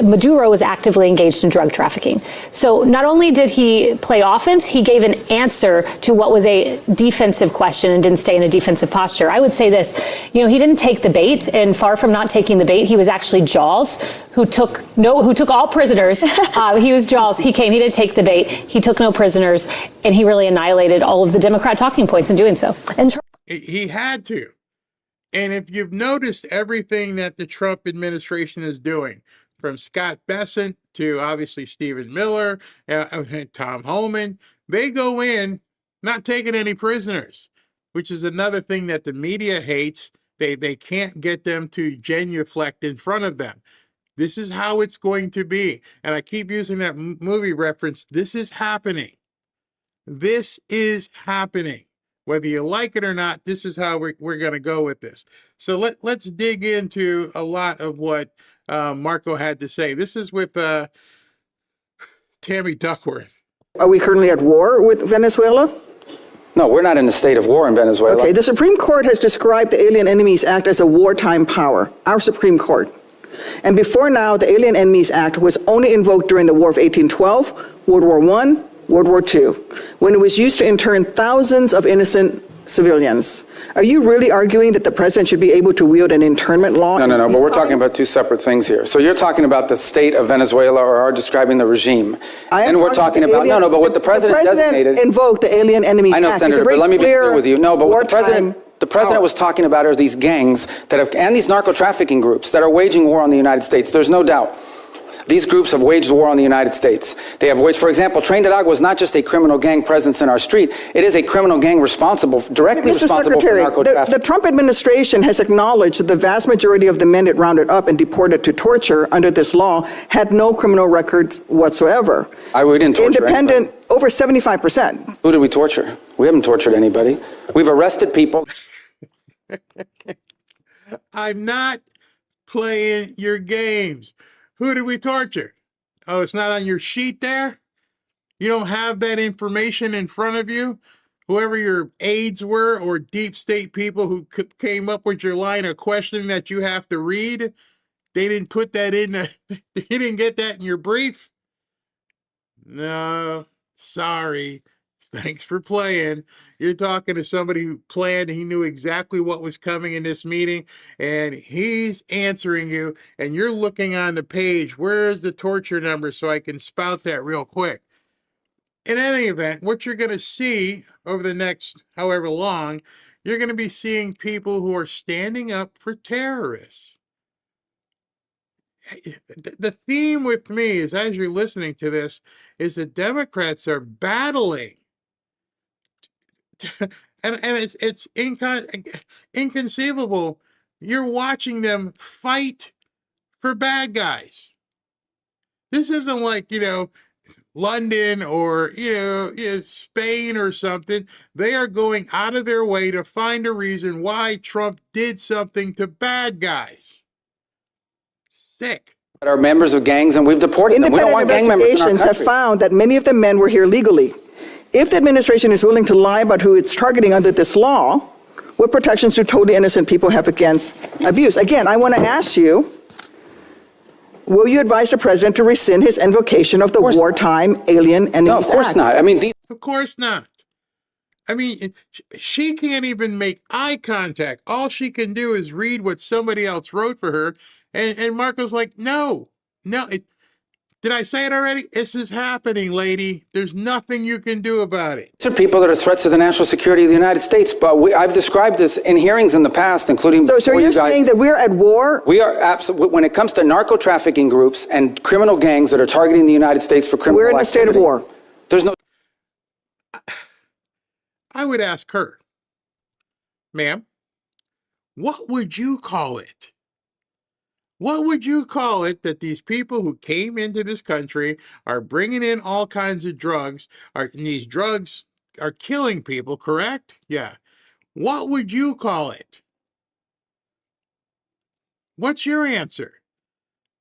Maduro was actively engaged in drug trafficking. So not only did he play offense, he gave an answer to what was a defensive question and didn't stay in a defensive posture. I would say this, he didn't take the bait, and far from not taking the bait, he was actually Jaws, who took all prisoners. He was Jaws. He didn't take the bait. He took no prisoners, and he really annihilated all of the Democrat talking points in doing so. And he had to. And if you've noticed everything that the Trump administration is doing, from Scott Bessent to obviously Stephen Miller, and Tom Homan. They go in not taking any prisoners, which is another thing that the media hates. They can't get them to genuflect in front of them. This is how it's going to be. And I keep using that movie reference. This is happening. This is happening. Whether you like it or not, this is how we're going to go with this. So let's dig into a lot of what Marco had to say. This is with Tammy Duckworth. Are we currently at war with Venezuela? No, we're not in a state of war in Venezuela. Okay, the Supreme Court has described the Alien Enemies Act as a wartime power, our Supreme Court. And before now, the Alien Enemies Act was only invoked during the War of 1812, World War I, World War II, when it was used to intern thousands of innocent civilians. Are you really arguing that the president should be able to wield an internment law? No, but we're talking about two separate things here. So you're talking about the state of Venezuela, or are describing the regime. And we're talking about, but what the president designated. Invoked the Alien Enemies Act. I know, Senator, but let me be clear with you. No, but what the president was talking about are these gangs that have, and these narco-trafficking groups that are waging war on the United States. There's no doubt. These groups have waged war on the United States. They have waged, for example, Tren de Agua is not just a criminal gang presence in our street. It is a criminal gang directly responsible for narco-trafficking. The Trump administration has acknowledged that the vast majority of the men it rounded up and deported to torture under this law had no criminal records whatsoever. We didn't torture anybody. Over 75%. Who did we torture? We haven't tortured anybody. We've arrested people. I'm not playing your games. Who did we torture? Oh, it's not on your sheet there? You don't have that information in front of you? Whoever your aides were, or deep state people who came up with your line of questioning that you have to read, they didn't put that in, you didn't get that in your brief? No, sorry. Thanks for playing. You're talking to somebody who planned. He knew exactly what was coming in this meeting, and he's answering you, and you're looking on the page. Where's the torture number so I can spout that real quick? In any event, what you're going to see over the next however long, you're going to be seeing people who are standing up for terrorists. The theme with me is, as you're listening to this, is the Democrats are battling. And it's inconceivable. You're watching them fight for bad guys. This isn't like, London or, Spain or something. They are going out of their way to find a reason why Trump did something to bad guys. Sick. That are members of gangs, and we've deported them. We don't want gang members in our country. Investigations have found that many of the men were here legally. If the administration is willing to lie about who it's targeting under this law, what protections do totally innocent people have against abuse? Again, I want to ask you, will you advise the president to rescind his invocation of the wartime Alien Enemies Act? No, of course not. Of course not. She can't even make eye contact. All she can do is read what somebody else wrote for her. And Marco's like, no. Did I say it already? This is happening, lady. There's nothing you can do about it. These are people that are threats to the national security of the United States. But I've described this in hearings in the past, including So you're saying that we're at war? We are absolutely. When it comes to narco-trafficking groups and criminal gangs that are targeting the United States for criminal activity, we're in a state of war. There's no. I would ask her, ma'am, what would you call it? What would you call it that these people who came into this country are bringing in all kinds of drugs, and these drugs are killing people, correct? Yeah. What would you call it? What's your answer?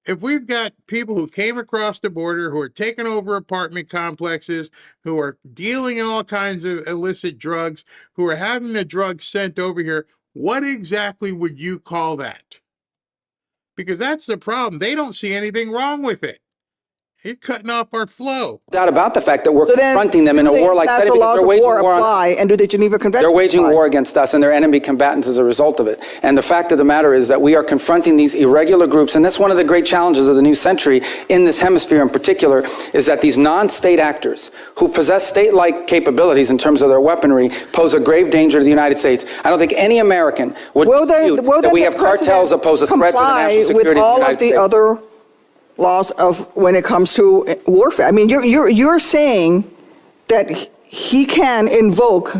If we've got people who came across the border, who are taking over apartment complexes, who are dealing in all kinds of illicit drugs, who are having the drugs sent over here, what exactly would you call that? Because that's the problem. They don't see anything wrong with it. You're cutting off our flow. Doubt about the fact that we're confronting them in a war like that, because they're waging war on. And do the Geneva Convention They're waging war against us, and they're enemy combatants as a result of it. And the fact of the matter is that we are confronting these irregular groups, and that's one of the great challenges of the new century in this hemisphere in particular, is that these non-state actors who possess state-like capabilities in terms of their weaponry pose a grave danger to the United States. I don't think any American would dispute that we have cartels that pose a threat to the national security of the United States. laws of when it comes to warfare. I mean, you're saying that he can invoke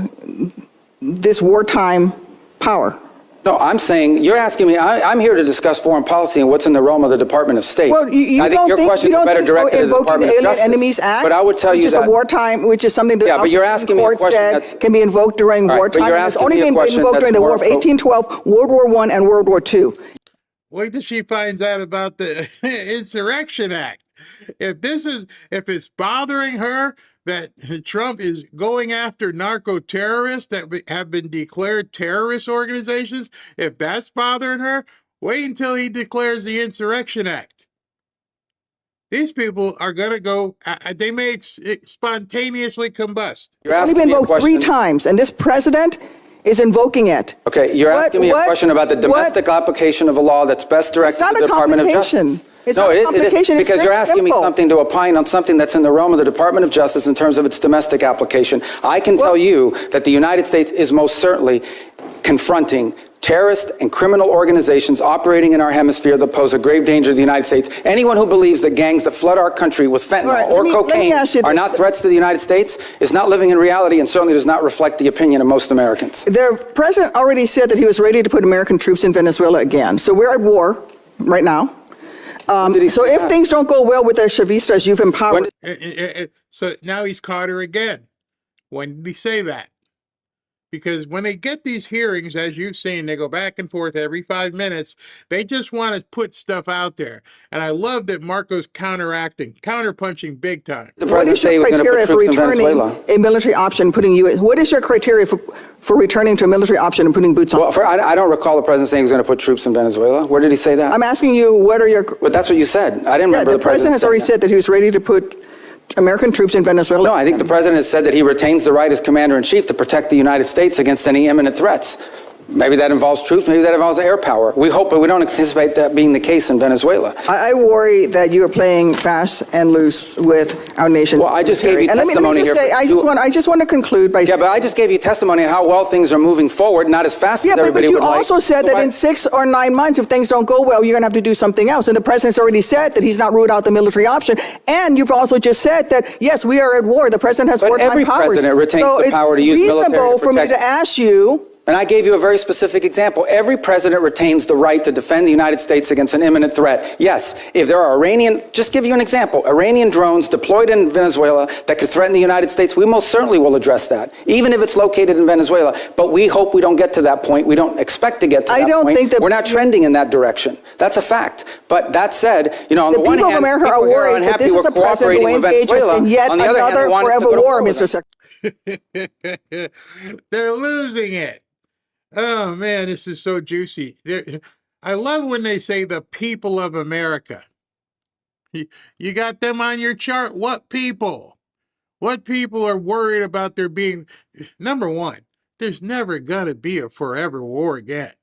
this wartime power. No, I'm saying, you're asking me, I'm here to discuss foreign policy and what's in the realm of the Department of State. Well, I think your questions are better directed to the invoking Department the of Alien Justice. Enemies Act, But I would tell you which is that. a wartime, which is something that Yeah, but you're asking me a court question said can be invoked during All right, but wartime. you're And it's asking only me a been question invoked during that's the War of more 1812, World War I, and World War II. Wait till she finds out about the Insurrection Act. If it's bothering her that Trump is going after narco-terrorists that have been declared terrorist organizations, if that's bothering her, wait until he declares the Insurrection Act. These people are going to go, they may spontaneously combust. It's only been invoked 3 times, and this president is invoking it. Okay, you're asking me a question about the domestic application of a law that's best directed to the Department of Justice. It's not a complication. It's because you're asking me simple. something to opine on something that's in the realm of the Department of Justice in terms of its domestic application. I can tell you that the United States is most certainly confronting terrorist and criminal organizations operating in our hemisphere that pose a grave danger to the United States. Anyone who believes that gangs that flood our country with fentanyl or cocaine are not threats to the United States is not living in reality and certainly does not reflect the opinion of most Americans. The president already said that he was ready to put American troops in Venezuela again. So we're at war right now. So if things don't go well with the Chavistas you've empowered. So now he's caught her again. When did he say that? Because when they get these hearings, as you've seen, they go back and forth every 5 minutes. They just want to put stuff out there. And I love that Marco's counterpunching big time. What is your criteria for returning a military option, putting you in? What is your criteria for returning to a military option and putting boots on? Well, I don't recall the president saying he was going to put troops in Venezuela. Where did he say that? I'm asking you, what are your... But that's what you said. I didn't remember the president has already said that he was ready to put American troops in Venezuela. No, I think the president has said that he retains the right as commander-in-chief to protect the United States against any imminent threats. Maybe that involves troops, maybe that involves air power. We hope, but we don't anticipate that being the case in Venezuela. I worry that you are playing fast and loose with our nation. Well, I just gave you testimony here. I just want to conclude by... Yeah, but I just gave you testimony of how well things are moving forward, not as fast as everybody would like. Yeah, but you also said that in 6 or 9 months, if things don't go well, you're going to have to do something else. And the president's already said that he's not ruled out the military option. And you've also just said that, yes, we are at war. The president has wartime powers. But every president retains the power to use military to protect. So it's reasonable for me to ask you... And I gave you a very specific example. Every president retains the right to defend the United States against an imminent threat. Yes, if there are just give you an example, Iranian drones deployed in Venezuela that could threaten the United States, we most certainly will address that, even if it's located in Venezuela. But we hope we don't get to that point. We don't expect to get to that point. We're not trending in that direction. That's a fact. But that said, on the one hand, people are worried that this is a president who engages in yet another forever war, Mr. Secretary. They're losing it. Oh, man, this is so juicy. I love when they say the people of America. You got them on your chart? What people? What people are worried about there being... Number one, there's never going to be a forever war again.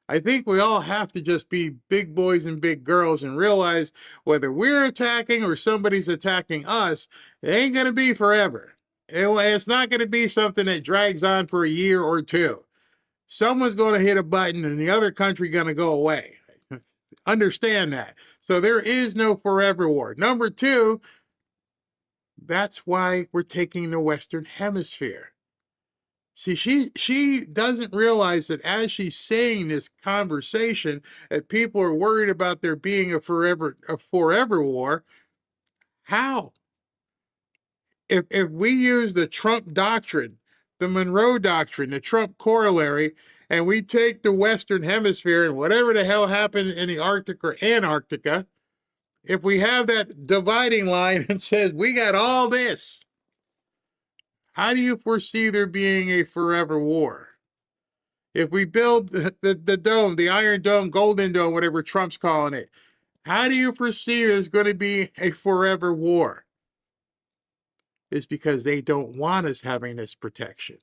I think we all have to just be big boys and big girls and realize whether we're attacking or somebody's attacking us, it ain't going to be forever. It's not going to be something that drags on for a year or two. Someone's going to hit a button and the other country going to go away. Understand that. So there is no forever war. Number two, that's why we're taking the Western Hemisphere. See, she doesn't realize that as she's saying this conversation, that people are worried about there being a forever war. How? If we use the Trump doctrine, the Monroe Doctrine, the Trump corollary, and we take the Western Hemisphere and whatever the hell happened in the Arctic or Antarctica, if we have that dividing line and says, we got all this, how do you foresee there being a forever war? If we build the dome, the Iron Dome, Golden Dome, whatever Trump's calling it, how do you foresee there's going to be a forever war? It's because they don't want us having this protection.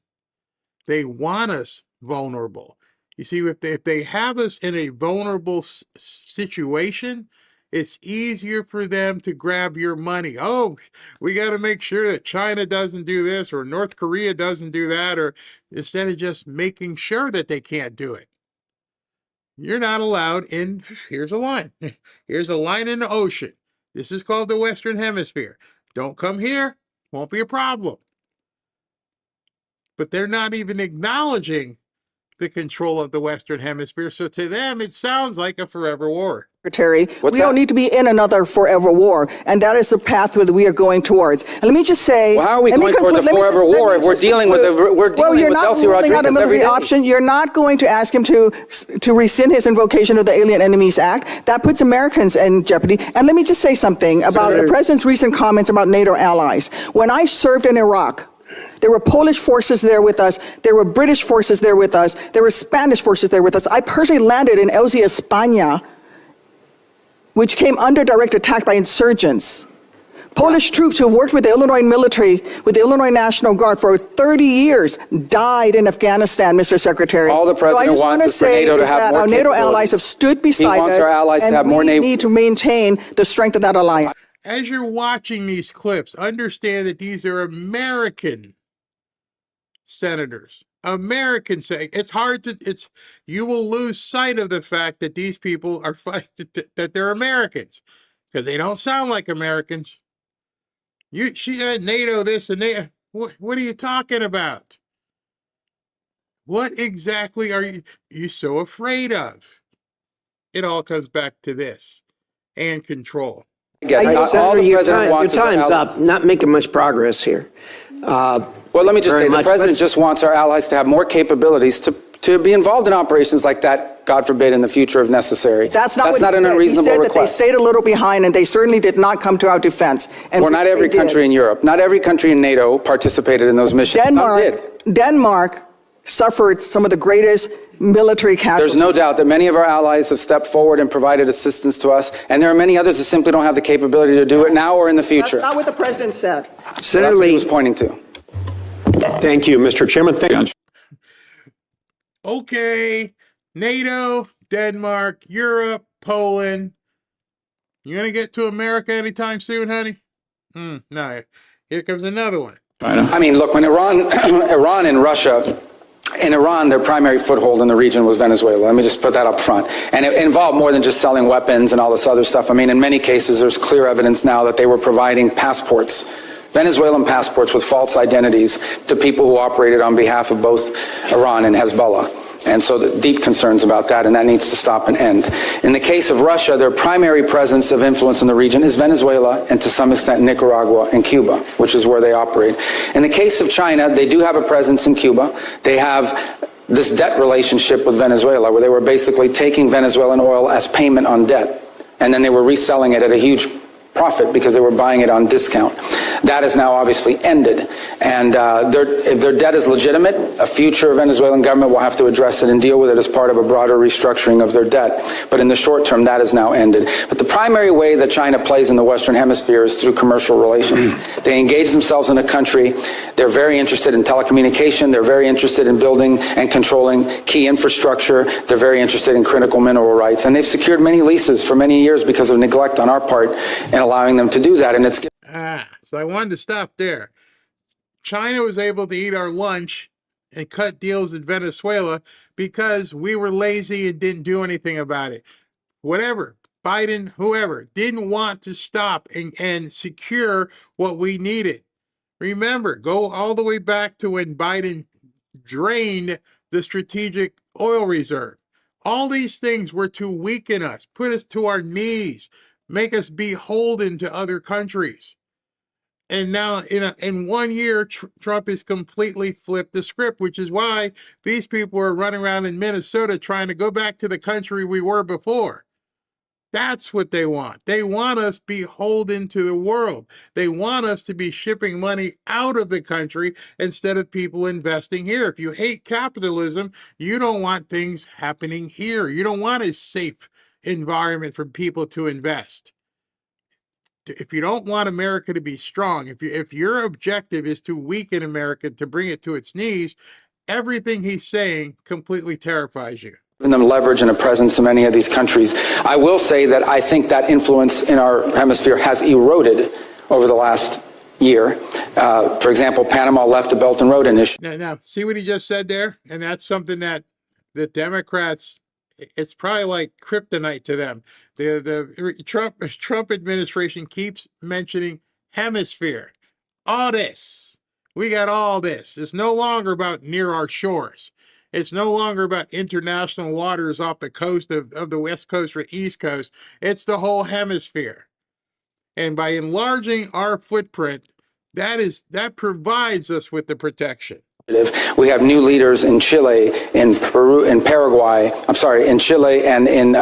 They want us vulnerable. You see, if they have us in a vulnerable situation, it's easier for them to grab your money. Oh, we got to make sure that China doesn't do this or North Korea doesn't do that, or instead of just making sure that they can't do it. You're not allowed in, here's a line. Here's a line in the ocean. This is called the Western Hemisphere. Don't come here, won't be a problem. But they're not even acknowledging the control of the Western Hemisphere. So to them, it sounds like a forever war. Secretary, we don't need to be in another forever war, and that is the path that we are going towards. And let me just say, well, how are we going towards a forever war if we're dealing with Elsie Rodriguez every day? Option. You're not going to ask him to rescind his invocation of the Alien Enemies Act. That puts Americans in jeopardy. And let me just say something about the president's recent comments about NATO allies. When I served in Iraq, there were Polish forces there with us. There were British forces there with us. There were Spanish forces there with us. I personally landed in Elsie, España, which came under direct attack by insurgents. Polish troops who have worked with the Illinois military, with the Illinois National Guard for 30 years, died in Afghanistan, Mr. Secretary. All the president wants is for NATO to have more our NATO allies have stood beside us. He wants our allies to have more NATO. And we need to maintain the strength of that alliance. As you're watching these clips, understand that these are American senators. American say it's hard to you will lose sight of the fact that these people are that they're Americans because they don't sound like Americans. She had NATO this and NATO. What are you talking about? What exactly are you so afraid of? It all comes back to this and control. Senator, your time's up. Not making much progress here. Well, let me just say, the president just wants our allies to have more capabilities to be involved in operations like that, God forbid, in the future if necessary. That's not an unreasonable he said request. That they stayed a little behind, and they certainly did not come to our defense. And not every country in Europe, not every country in NATO participated in those missions. Denmark suffered some of the greatest military casualties. There's no doubt that many of our allies have stepped forward and provided assistance to us, and there are many others that simply don't have the capability to do it now or in the future. That's not what the president said. Senator Lee was pointing to. Thank you, Mr. Chairman. Thank you. Okay, NATO, Denmark, Europe, Poland. You gonna get to America anytime soon, honey? No. Here comes another one. I mean, look, when Iran and Russia. In Iran, their primary foothold in the region was Venezuela. Let me just put that up front. And it involved more than just selling weapons and all this other stuff. I mean, in many cases, there's clear evidence now that they were providing passports, Venezuelan passports with false identities to people who operated on behalf of both Iran and Hezbollah. And so the deep concerns about that, and that needs to stop and end. In the case of Russia, their primary presence of influence in the region is Venezuela and to some extent Nicaragua and Cuba, which is where they operate. In the case of China, they do have a presence in Cuba. They have this debt relationship with Venezuela where they were basically taking Venezuelan oil as payment on debt, and then they were reselling it at a huge profit because they were buying it on discount. That is now obviously ended. And if their debt is legitimate, a future Venezuelan government will have to address it and deal with it as part of a broader restructuring of their debt. But in the short term, that is now ended. But the primary way that China plays in the Western Hemisphere is through commercial relations. They engage themselves in a country. They're very interested in telecommunication. They're very interested in building and controlling key infrastructure. They're very interested in critical mineral rights. And they've secured many leases for many years because of neglect on our part in allowing them to do that. And it's so I wanted to stop there. China was able to eat our lunch and cut deals in Venezuela because we were lazy and didn't do anything about it. Whatever, Biden, whoever, didn't want to stop and secure what we needed. Remember, go all the way back to when Biden drained the strategic oil reserve. All these things were to weaken us, put us to our knees, make us beholden to other countries. And now in 1 year, Trump has completely flipped the script, which is why these people are running around in Minnesota trying to go back to the country we were before. That's what they want. They want us beholden to the world. They want us to be shipping money out of the country instead of people investing here. If you hate capitalism, you don't want things happening here. You don't want a safe environment for people to invest. If you don't want America to be strong, if your objective is to weaken America, to bring it to its knees, everything he's saying completely terrifies you. Giving them leverage and a presence in many of these countries. I will say that I think that influence in our hemisphere has eroded over the last year. For example, Panama left the Belt and Road Initiative. Now, see what he just said there? And that's something that the Democrats it's probably like kryptonite to them. The Trump administration keeps mentioning hemisphere. All this. We got all this. It's no longer about near our shores. It's no longer about international waters off the coast of the West Coast or East Coast. It's the whole hemisphere. And by enlarging our footprint, that provides us with the protection. We have new leaders in Chile, in Peru, in Paraguay, in Chile and in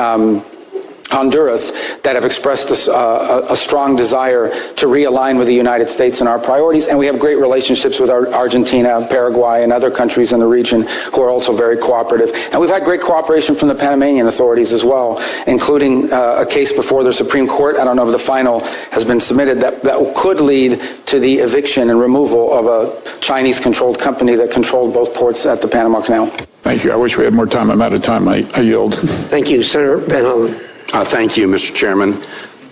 Honduras that have expressed a strong desire to realign with the United States and our priorities. And we have great relationships with Argentina, Paraguay, and other countries in the region who are also very cooperative. And we've had great cooperation from the Panamanian authorities as well, including a case before the Supreme Court. I don't know if the final has been submitted that could lead to the eviction and removal of a Chinese-controlled company that controlled both ports at the Panama Canal. Thank you. I wish we had more time. I'm out of time. I yield. Thank you, Senator Van Hollen. Thank you, Mr. Chairman.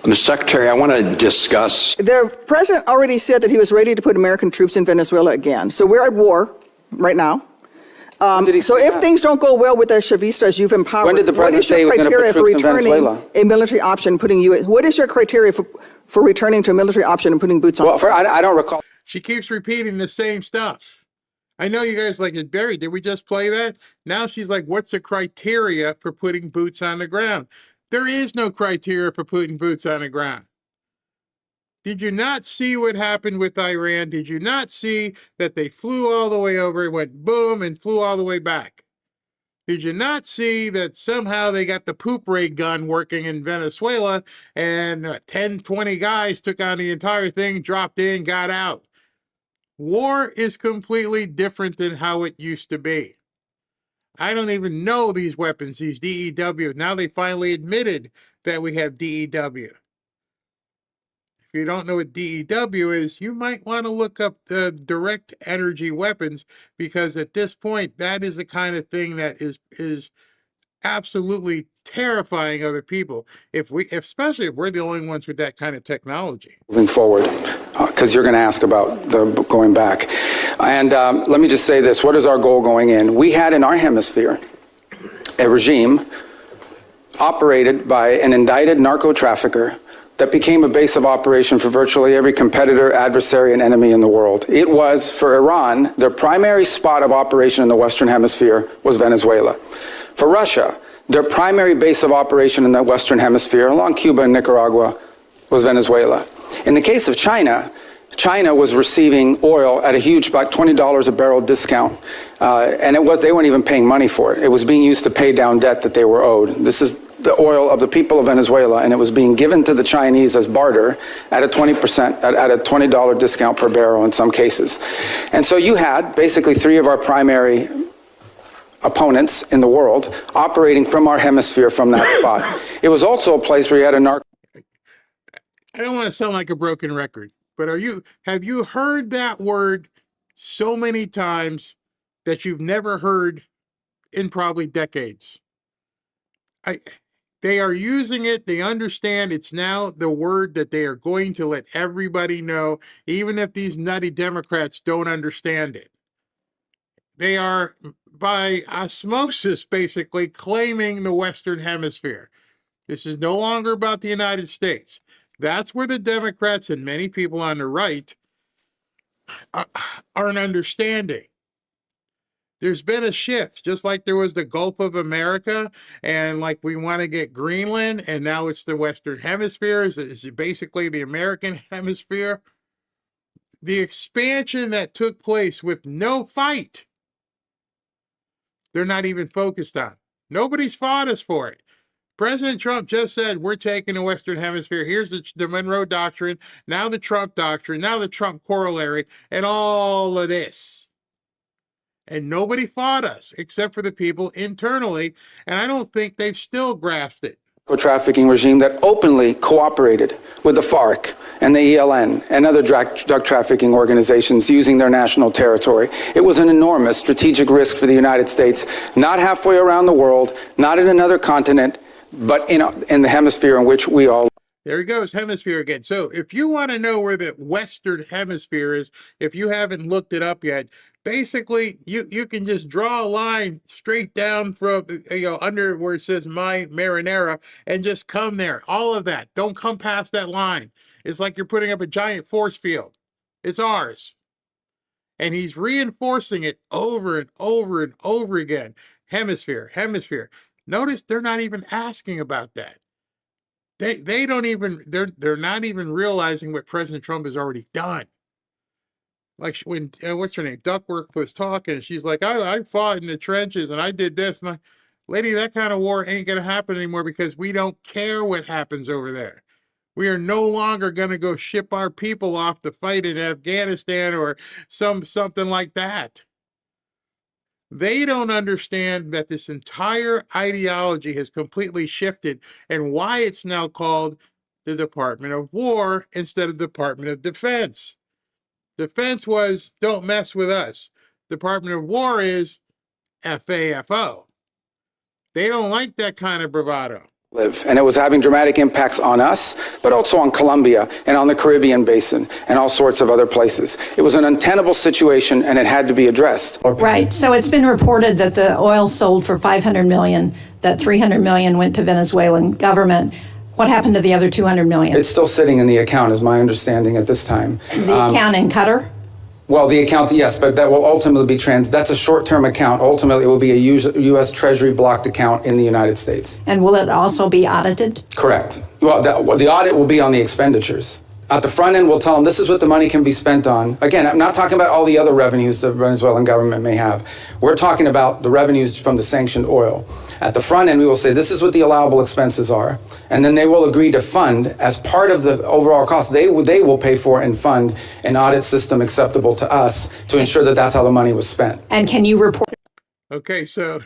Mr. Secretary, I want to discuss. The president already said that he was ready to put American troops in Venezuela again. So we're at war right now. So if things don't go well with the Chavistas you've empowered, when did the president say he was going to put troops in Venezuela? A military option, what is your criteria for returning to a military option and putting boots on? Well, I don't recall. She keeps repeating the same stuff. I know you guys like it, Barry. Did we just play that? Now she's like, what's the criteria for putting boots on the ground? There is no criteria for putting boots on the ground. Did you not see what happened with Iran? Did you not see that they flew all the way over, went boom, and flew all the way back? Did you not see that somehow they got the poop ray gun working in Venezuela and 10, 20 guys took on the entire thing, dropped in, got out? War is completely different than how it used to be. I don't even know these weapons, these DEW. Now they finally admitted that we have DEW. If you don't know what DEW is, you might want to look up the direct energy weapons, because at this point, that is the kind of thing that is absolutely terrifying other people, especially if we're the only ones with that kind of technology. Moving forward, because you're going to ask about the going back. And let me just say this. What is our goal going in? We had in our hemisphere a regime operated by an indicted narco-trafficker that became a base of operation for virtually every competitor, adversary, and enemy in the world. It was, for Iran, their primary spot of operation in the Western Hemisphere was Venezuela. For Russia, their primary base of operation in the Western Hemisphere, along Cuba and Nicaragua, was Venezuela. In the case of China, China was receiving oil at a huge, about $20 a barrel discount, and they weren't even paying money for it. It was being used to pay down debt that they were owed. This is the oil of the people of Venezuela, and it was being given to the Chinese as barter at a 20%, at a $20 discount per barrel in some cases. And so you had basically three of our primary opponents in the world operating from our hemisphere from that spot. It was also a place where you had a narco. I don't want to sound like a broken record, but have you heard that word so many times that you've never heard in probably decades? They are using it. They understand it's now the word that they are going to let everybody know, even if these nutty Democrats don't understand it. They are, by osmosis, basically claiming the Western Hemisphere. This is no longer about the United States. That's where the Democrats and many people on the right aren't understanding. There's been a shift, just like there was the Gulf of America, and like we want to get Greenland, and now it's the Western Hemisphere. It's basically the American Hemisphere. The expansion that took place with no fight, they're not even focused on. Nobody's fought us for it. President Trump just said, we're taking the Western Hemisphere. Here's the Monroe Doctrine, now the Trump Doctrine, now the Trump Corollary, and all of this. And nobody fought us except for the people internally, and I don't think they've still grasped it. Trafficking regime that openly cooperated with the FARC and the ELN and other drug trafficking organizations using their national territory. It was an enormous strategic risk for the United States, not halfway around the world, not in another continent, but in the hemisphere in which we all. There he goes, hemisphere again. So if you want to know where the Western Hemisphere is, if you haven't looked it up yet, basically you can just draw a line straight down from, under where it says My Marinara and just come there. All of that. Don't come past that line. It's like you're putting up a giant force field. It's ours. And he's reinforcing it over and over and over again. Hemisphere, hemisphere. Notice they're not even asking about that. They don't even, they're not even realizing what President Trump has already done. Like when, what's her name? Duckworth was talking, and she's like, I fought in the trenches and I did this. And lady, that kind of war ain't going to happen anymore because we don't care what happens over there. We are no longer going to go ship our people off to fight in Afghanistan or something like that. They don't understand that this entire ideology has completely shifted and why it's now called the Department of War instead of Department of Defense. Defense was, don't mess with us. Department of War is FAFO. They don't like that kind of bravado. And it was having dramatic impacts on us, but also on Colombia and on the Caribbean basin and all sorts of other places. It was an untenable situation and it had to be addressed. Right. So it's been reported that the oil sold for $500 million, that $300 million went to Venezuelan government. What happened to the other $200 million? It's still sitting in the account, is my understanding at this time. The account in Qatar? Well, the account, yes, but that will ultimately be that's a short-term account. Ultimately, it will be a U.S. Treasury blocked account in the United States. And will it also be audited? Correct. Well, the audit will be on the expenditures. At the front end, we'll tell them this is what the money can be spent on. Again, I'm not talking about all the other revenues the Venezuelan government may have. We're talking about the revenues from the sanctioned oil. At the front end, we will say this is what the allowable expenses are, and then they will agree to fund, as part of the overall cost, they will pay for and fund an audit system acceptable to us to ensure that that's how the money was spent. And can you report? Okay, so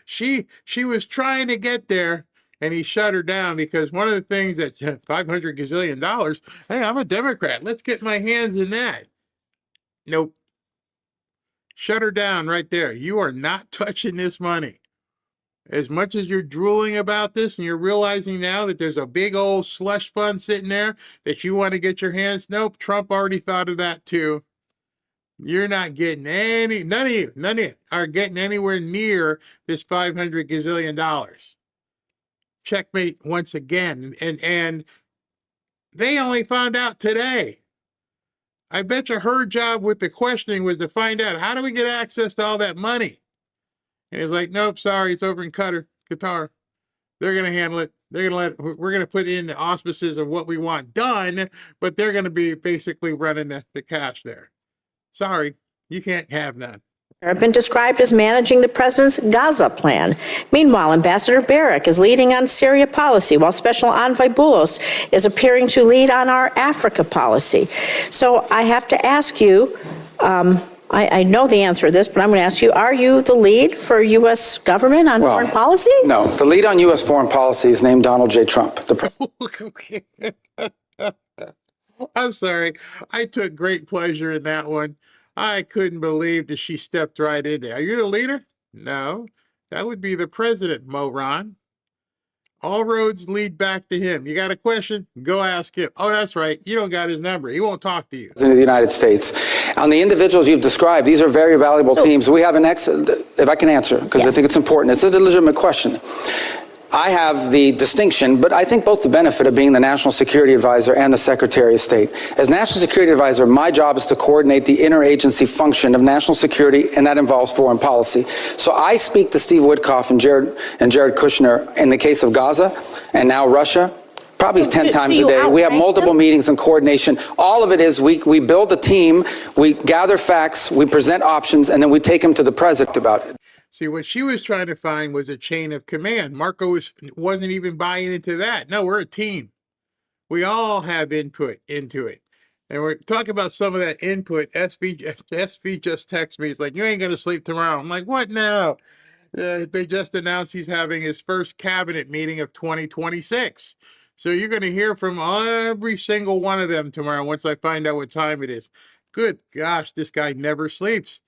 she was trying to get there, and he shut her down because one of the things that $500 gazillion, hey, I'm a Democrat. Let's get my hands in that. Nope. Shut her down right there. You are not touching this money. As much as you're drooling about this and you're realizing now that there's a big old slush fund sitting there that you want to get your hands, nope, Trump already thought of that too. You're not getting none of you are getting anywhere near this $500 gazillion. Checkmate once again. And they only found out today. I bet you her job with the questioning was to find out, how do we get access to all that money? And he's like, nope, sorry, it's over in Qatar. They're going to handle it. We're going to put in the auspices of what we want done, but they're going to be basically running the cash there. Sorry, you can't have none. Have been described as managing the president's Gaza plan. Meanwhile, Ambassador Barrack is leading on Syria policy, while Special Envoy Boulos is appearing to lead on our Africa policy. So I have to ask you, I know the answer to this, but I'm going to ask you, are you the lead for U.S. government on foreign policy? No, the lead on U.S. foreign policy is named Donald J. Trump. Okay. I'm sorry. I took great pleasure in that one. I couldn't believe that she stepped right in there. Are you the leader? No, that would be the president, moron. All roads lead back to him. You got a question? Go ask him. Oh, that's right. You don't got his number. He won't talk to you. In the United States. On the individuals you've described, these are very valuable teams. We have an excellent, if I can answer, because I think it's important. It's a legitimate question. I have the distinction, but I think both the benefit of being the National Security Advisor and the Secretary of State. As National Security Advisor, my job is to coordinate the interagency function of national security, and that involves foreign policy. So I speak to Steve Witkoff and Jared Kushner in the case of Gaza, and now Russia, probably 10 times a day. We have multiple meetings and coordination. All of it is we build a team, we gather facts, we present options, and then we take them to the president about it. See, what she was trying to find was a chain of command. Marco wasn't even buying into that. No, we're a team. We all have input into it. And we're talking about some of that input. SV just texted me. He's like, you ain't going to sleep tomorrow. I'm like, what now? They just announced he's having his first cabinet meeting of 2026. So you're going to hear from every single one of them tomorrow once I find out what time it is. Good gosh, this guy never sleeps.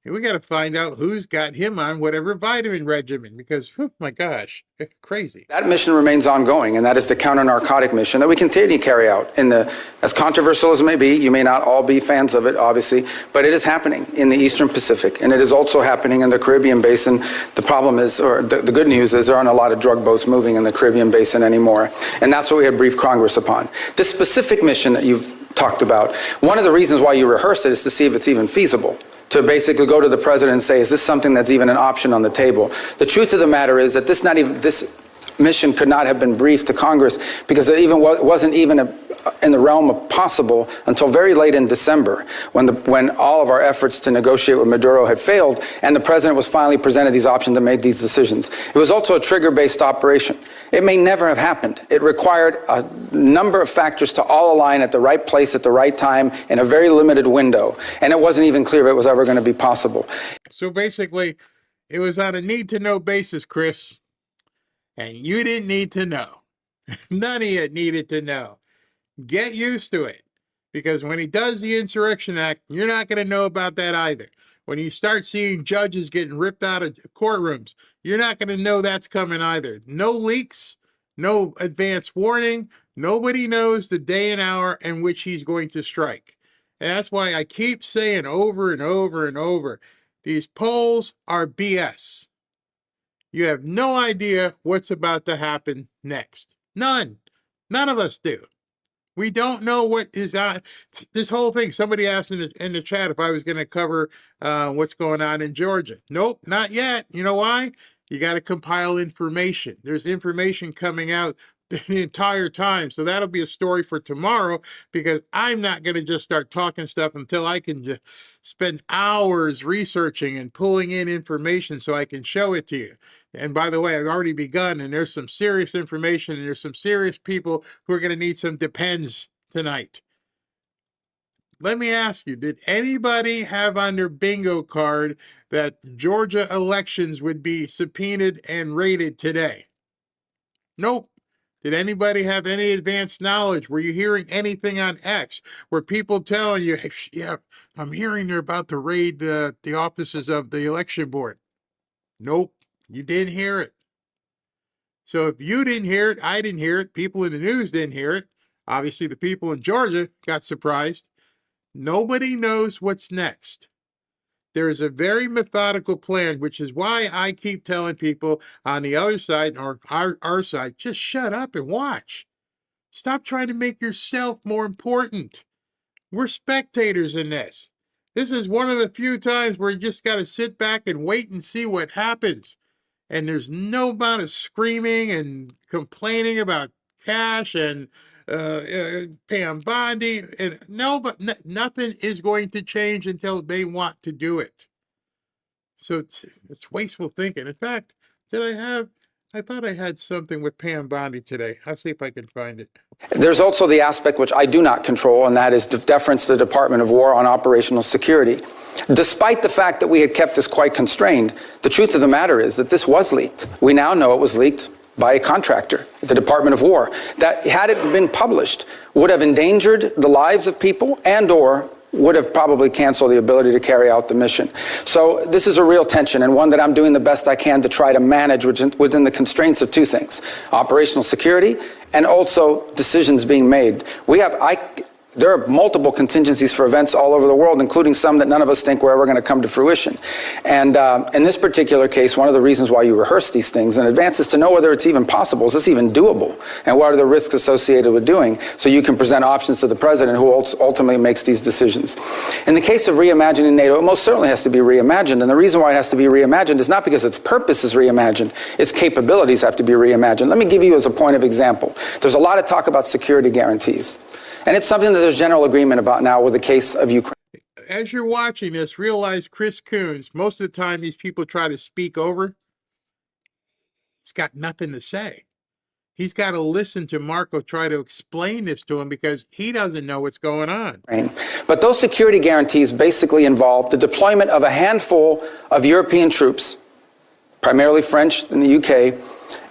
And we got to find out who's got him on whatever vitamin regimen because, oh my gosh, it's crazy. That mission remains ongoing, and that is the counter-narcotic mission that we continue to carry out. As controversial as it may be, you may not all be fans of it, obviously, but it is happening in the Eastern Pacific, and it is also happening in the Caribbean Basin. The problem is, or the good news is, there aren't a lot of drug boats moving in the Caribbean Basin anymore, and that's what we had briefed Congress upon. This specific mission that you've talked about, one of the reasons why you rehearse it is to see if it's even feasible. To basically go to the president and say, is this something that's even an option on the table? The truth of the matter is that this mission could not have been briefed to Congress because it wasn't even in the realm of possible until very late in December when all of our efforts to negotiate with Maduro had failed and the president was finally presented these options and made these decisions. It was also a trigger-based operation. It may never have happened. It required a number of factors to all align at the right place at the right time in a very limited window. And it wasn't even clear if it was ever going to be possible. So basically, it was on a need-to-know basis, Chris. And you didn't need to know. None of you needed to know. Get used to it. Because when he does the Insurrection Act, you're not going to know about that either. When you start seeing judges getting ripped out of courtrooms, you're not going to know that's coming either. No leaks, no advance warning. Nobody knows the day and hour in which he's going to strike. And that's why I keep saying over and over and over, these polls are BS. You have no idea what's about to happen next. None. None of us do. We don't know what is on this whole thing. Somebody asked in the chat if I was going to cover what's going on in Georgia. Nope, not yet. You know why? You got to compile information. There's information coming out the entire time. So that'll be a story for tomorrow because I'm not going to just start talking stuff until I can just spend hours researching and pulling in information so I can show it to you. And by the way, I've already begun, and there's some serious information, and there's some serious people who are going to need some depends tonight. Let me ask you, did anybody have on their bingo card that Georgia elections would be subpoenaed and raided today? Nope. Did anybody have any advanced knowledge? Were you hearing anything on X? Were people telling you, yeah, I'm hearing they're about to raid the offices of the election board? Nope. You didn't hear it. So if you didn't hear it, I didn't hear it, people in the news didn't hear it. Obviously, the people in Georgia got surprised. Nobody knows what's next. There is a very methodical plan, which is why I keep telling people on the other side, or our side, just shut up and watch. Stop trying to make yourself more important. We're spectators in this. This is one of the few times where you just got to sit back and wait and see what happens. And there's no amount of screaming and complaining about cash and Pam Bondi. And nothing is going to change until they want to do it. So it's wasteful thinking. In fact, I thought I had something with Pam Bondi today. I'll see if I can find it. There's also the aspect which I do not control, and that is deference to the Department of War on operational security. Despite the fact that we had kept this quite constrained, the truth of the matter is that this was leaked. We now know it was leaked by a contractor at the Department of War that, had it been published, would have endangered the lives of people and/or would have probably canceled the ability to carry out the mission. So this is a real tension, and one that I'm doing the best I can to try to manage within the constraints of two things: operational security and also decisions being made. There are multiple contingencies for events all over the world, including some that none of us think were ever going to come to fruition. And in this particular case, one of the reasons why you rehearse these things in advance is to know whether it's even possible. Is this even doable? And what are the risks associated with doing? So you can present options to the president who ultimately makes these decisions. In the case of reimagining NATO, it most certainly has to be reimagined. And the reason why it has to be reimagined is not because its purpose is reimagined. Its capabilities have to be reimagined. Let me give you as a point of example. There's a lot of talk about security guarantees. And it's something that there's general agreement about now with the case of Ukraine. As you're watching this, realize Chris Coons, most of the time these people try to speak over, he's got nothing to say. He's got to listen to Marco try to explain this to him because he doesn't know what's going on. But those security guarantees basically involve the deployment of a handful of European troops, primarily French in the UK,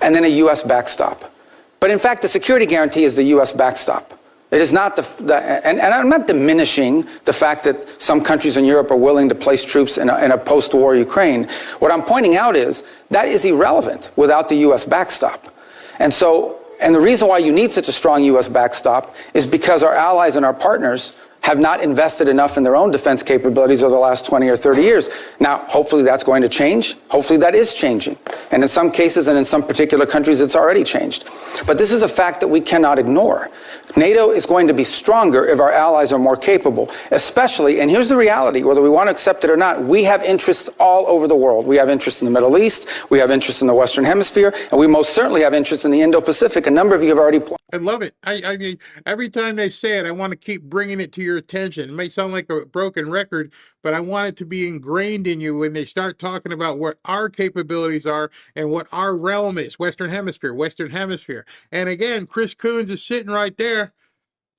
and then a U.S. backstop. But in fact, the security guarantee is the U.S. backstop. It is not and I'm not diminishing the fact that some countries in Europe are willing to place troops in a post-war Ukraine. What I'm pointing out is that is irrelevant without the U.S. backstop. And the reason why you need such a strong U.S. backstop is because our allies and our partners have not invested enough in their own defense capabilities over the last 20 or 30 years. Now, hopefully that's going to change. Hopefully that is changing. And in some cases and in some particular countries, it's already changed. But this is a fact that we cannot ignore. NATO is going to be stronger if our allies are more capable, especially, and here's the reality, whether we want to accept it or not, we have interests all over the world. We have interests in the Middle East, we have interests in the Western Hemisphere, and we most certainly have interests in the Indo-Pacific. A number of you have already pointed. I love it. I mean, every time they say it, I want to keep bringing it to your attention. It may sound like a broken record, but I want it to be ingrained in you when they start talking about what our capabilities are and what our realm is. Western Hemisphere, Western Hemisphere. And again, Chris Coons is sitting right there,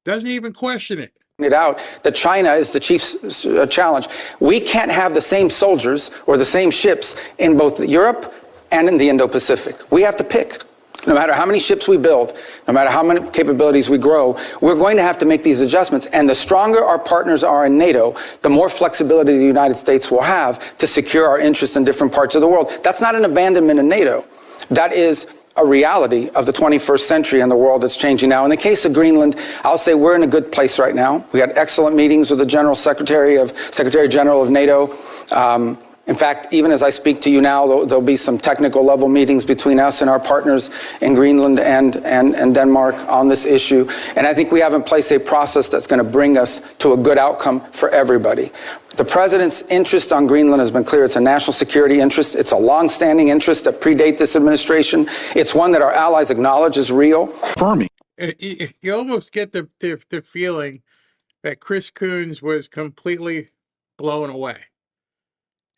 doesn't even question it. Out that China is the chief challenge. We can't have the same soldiers or the same ships in both Europe and in the Indo-Pacific. We have to pick. No matter how many ships we build, no matter how many capabilities we grow, we're going to have to make these adjustments. And the stronger our partners are in NATO, the more flexibility the United States will have to secure our interests in different parts of the world. That's not an abandonment in NATO. That is a reality of the 21st century and the world that's changing now. In the case of Greenland, I'll say we're in a good place right now. We had excellent meetings with the Secretary General of NATO. In fact, even as I speak to you now, there'll be some technical level meetings between us and our partners in Greenland and Denmark on this issue. And I think we have in place a process that's going to bring us to a good outcome for everybody. The president's interest on Greenland has been clear. It's a national security interest. It's a long-standing interest that predates this administration. It's one that our allies acknowledge is real. Fermi. You almost get the feeling that Chris Coons was completely blown away.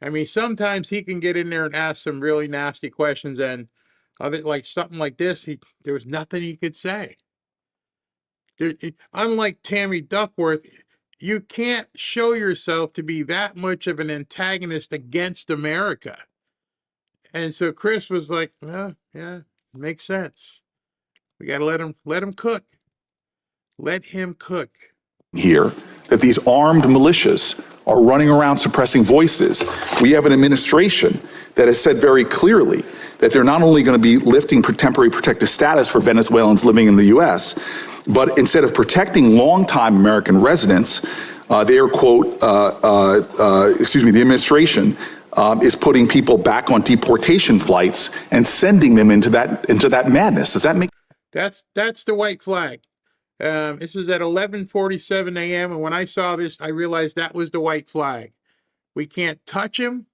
I mean, sometimes he can get in there and ask some really nasty questions, and like something like this, there was nothing he could say. Unlike Tammy Duckworth, you can't show yourself to be that much of an antagonist against America. And so Chris was like, well, yeah, makes sense. We got to let him cook. Let him cook. Here, that these armed militias are running around suppressing voices. We have an administration that has said very clearly that they're not only going to be lifting temporary protective status for Venezuelans living in the U.S., but instead of protecting longtime American residents, they are, quote, the administration is putting people back on deportation flights and sending them into that madness. Does that make? That's the white flag. This is at 11:47 a.m. and when I saw this, I realized that was the white flag. We can't touch him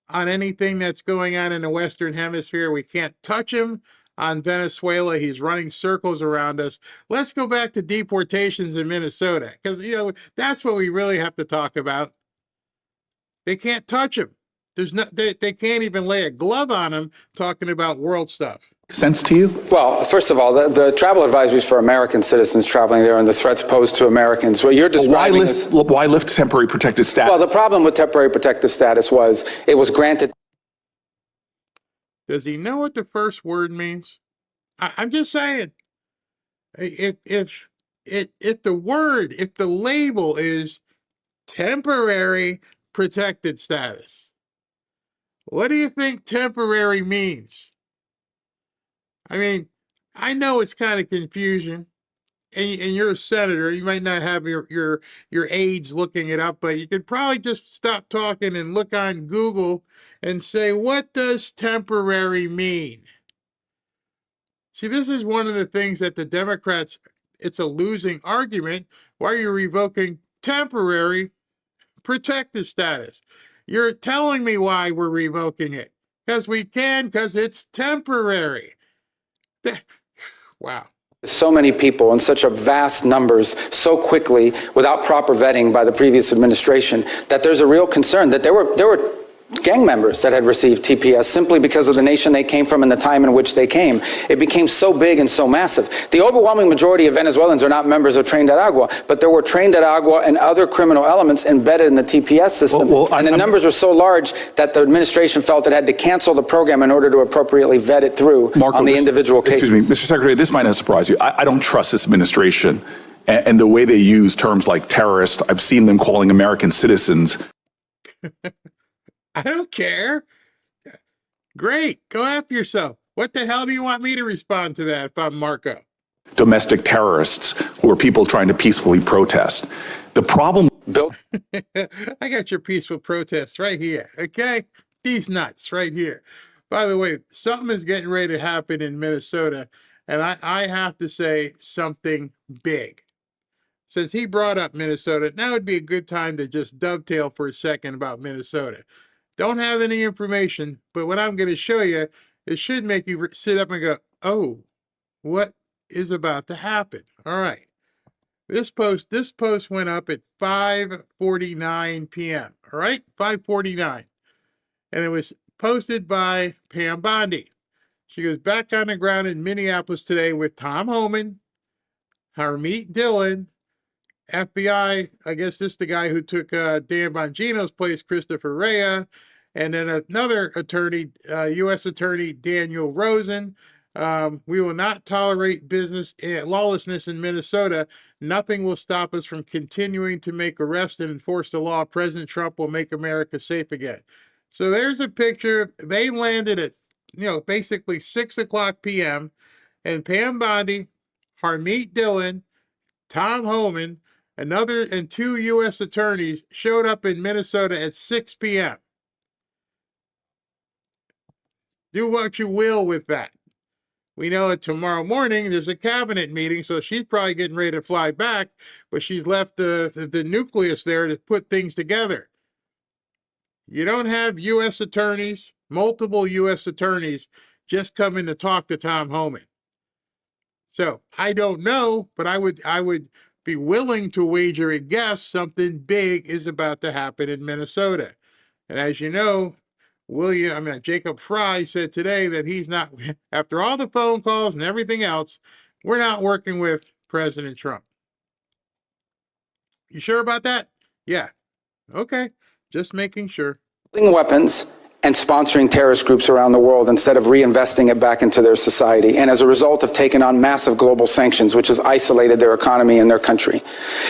on anything that's going on in the Western Hemisphere. We can't touch him on Venezuela. He's running circles around us. Let's go back to deportations in Minnesota, because that's what we really have to talk about. They can't touch him. They can't even lay a glove on him talking about world stuff. Sense to you? Well, first of all, the travel advisories for American citizens traveling there and the threats posed to Americans. What you're describing why lift temporary protective status? Well, the problem with temporary protective status was it was granted. Does he know what the first word means? I'm just saying. If the label is temporary protected status, what do you think temporary means? I mean, I know it's kind of confusion, and you're a senator. You might not have your aides looking it up, but you could probably just stop talking and look on Google and say, what does temporary mean? See, this is one of the things that the Democrats, it's a losing argument. Why are you revoking temporary protective status? You're telling me why we're revoking it. Because we can, because it's temporary. Wow. So many people in such a vast numbers so quickly without proper vetting by the previous administration that there's a real concern that there were gang members that had received TPS simply because of the nation they came from and the time in which they came. It became so big and so massive. The overwhelming majority of Venezuelans are not members of Trained at Agua, but there were Trained at Agua and other criminal elements embedded in the TPS system. And the numbers were so large that the administration felt it had to cancel the program in order to appropriately vet it through on the individual cases. Excuse me, Mr. Secretary, this might not surprise you. I don't trust this administration and the way they use terms like terrorist. I've seen them calling American citizens. I don't care. Great. Go after yourself. What the hell do you want me to respond to that if I'm Marco? Domestic terrorists who are people trying to peacefully protest. The problem... I got your peaceful protest right here, okay? These nuts right here. By the way, something is getting ready to happen in Minnesota, and I have to say something big. Since he brought up Minnesota, now would be a good time to just dovetail for a second about Minnesota. Don't have any information, but what I'm going to show you, it should make you sit up and go, oh, what is about to happen? All right. This post went up at 5:49 p.m. All right, 5:49. And it was posted by Pam Bondi. She goes back on the ground in Minneapolis today with Tom Homan, Harmeet Dillon, FBI, I guess this is the guy who took Dan Bongino's place, Christopher Rea, and then another attorney, U.S. Attorney Daniel Rosen. We will not tolerate lawlessness in Minnesota. Nothing will stop us from continuing to make arrests and enforce the law. President Trump will make America safe again. So there's a picture. They landed at, basically 6 o'clock p.m. And Pam Bondi, Harmeet Dillon, Tom Homan, and two U.S. attorneys showed up in Minnesota at 6 p.m. Do what you will with that. We know that tomorrow morning there's a cabinet meeting, so she's probably getting ready to fly back, but she's left the nucleus there to put things together. You don't have U.S. attorneys, multiple U.S. attorneys, just coming to talk to Tom Homan. So I don't know, but I would be willing to wager a guess something big is about to happen in Minnesota. And as you know, Jacob Fry said today that he's not, after all the phone calls and everything else, we're not working with President Trump. You sure about that? Yeah. Okay. Just making sure. Weapons and sponsoring terrorist groups around the world instead of reinvesting it back into their society. And as a result have taken on massive global sanctions, which has isolated their economy and their country.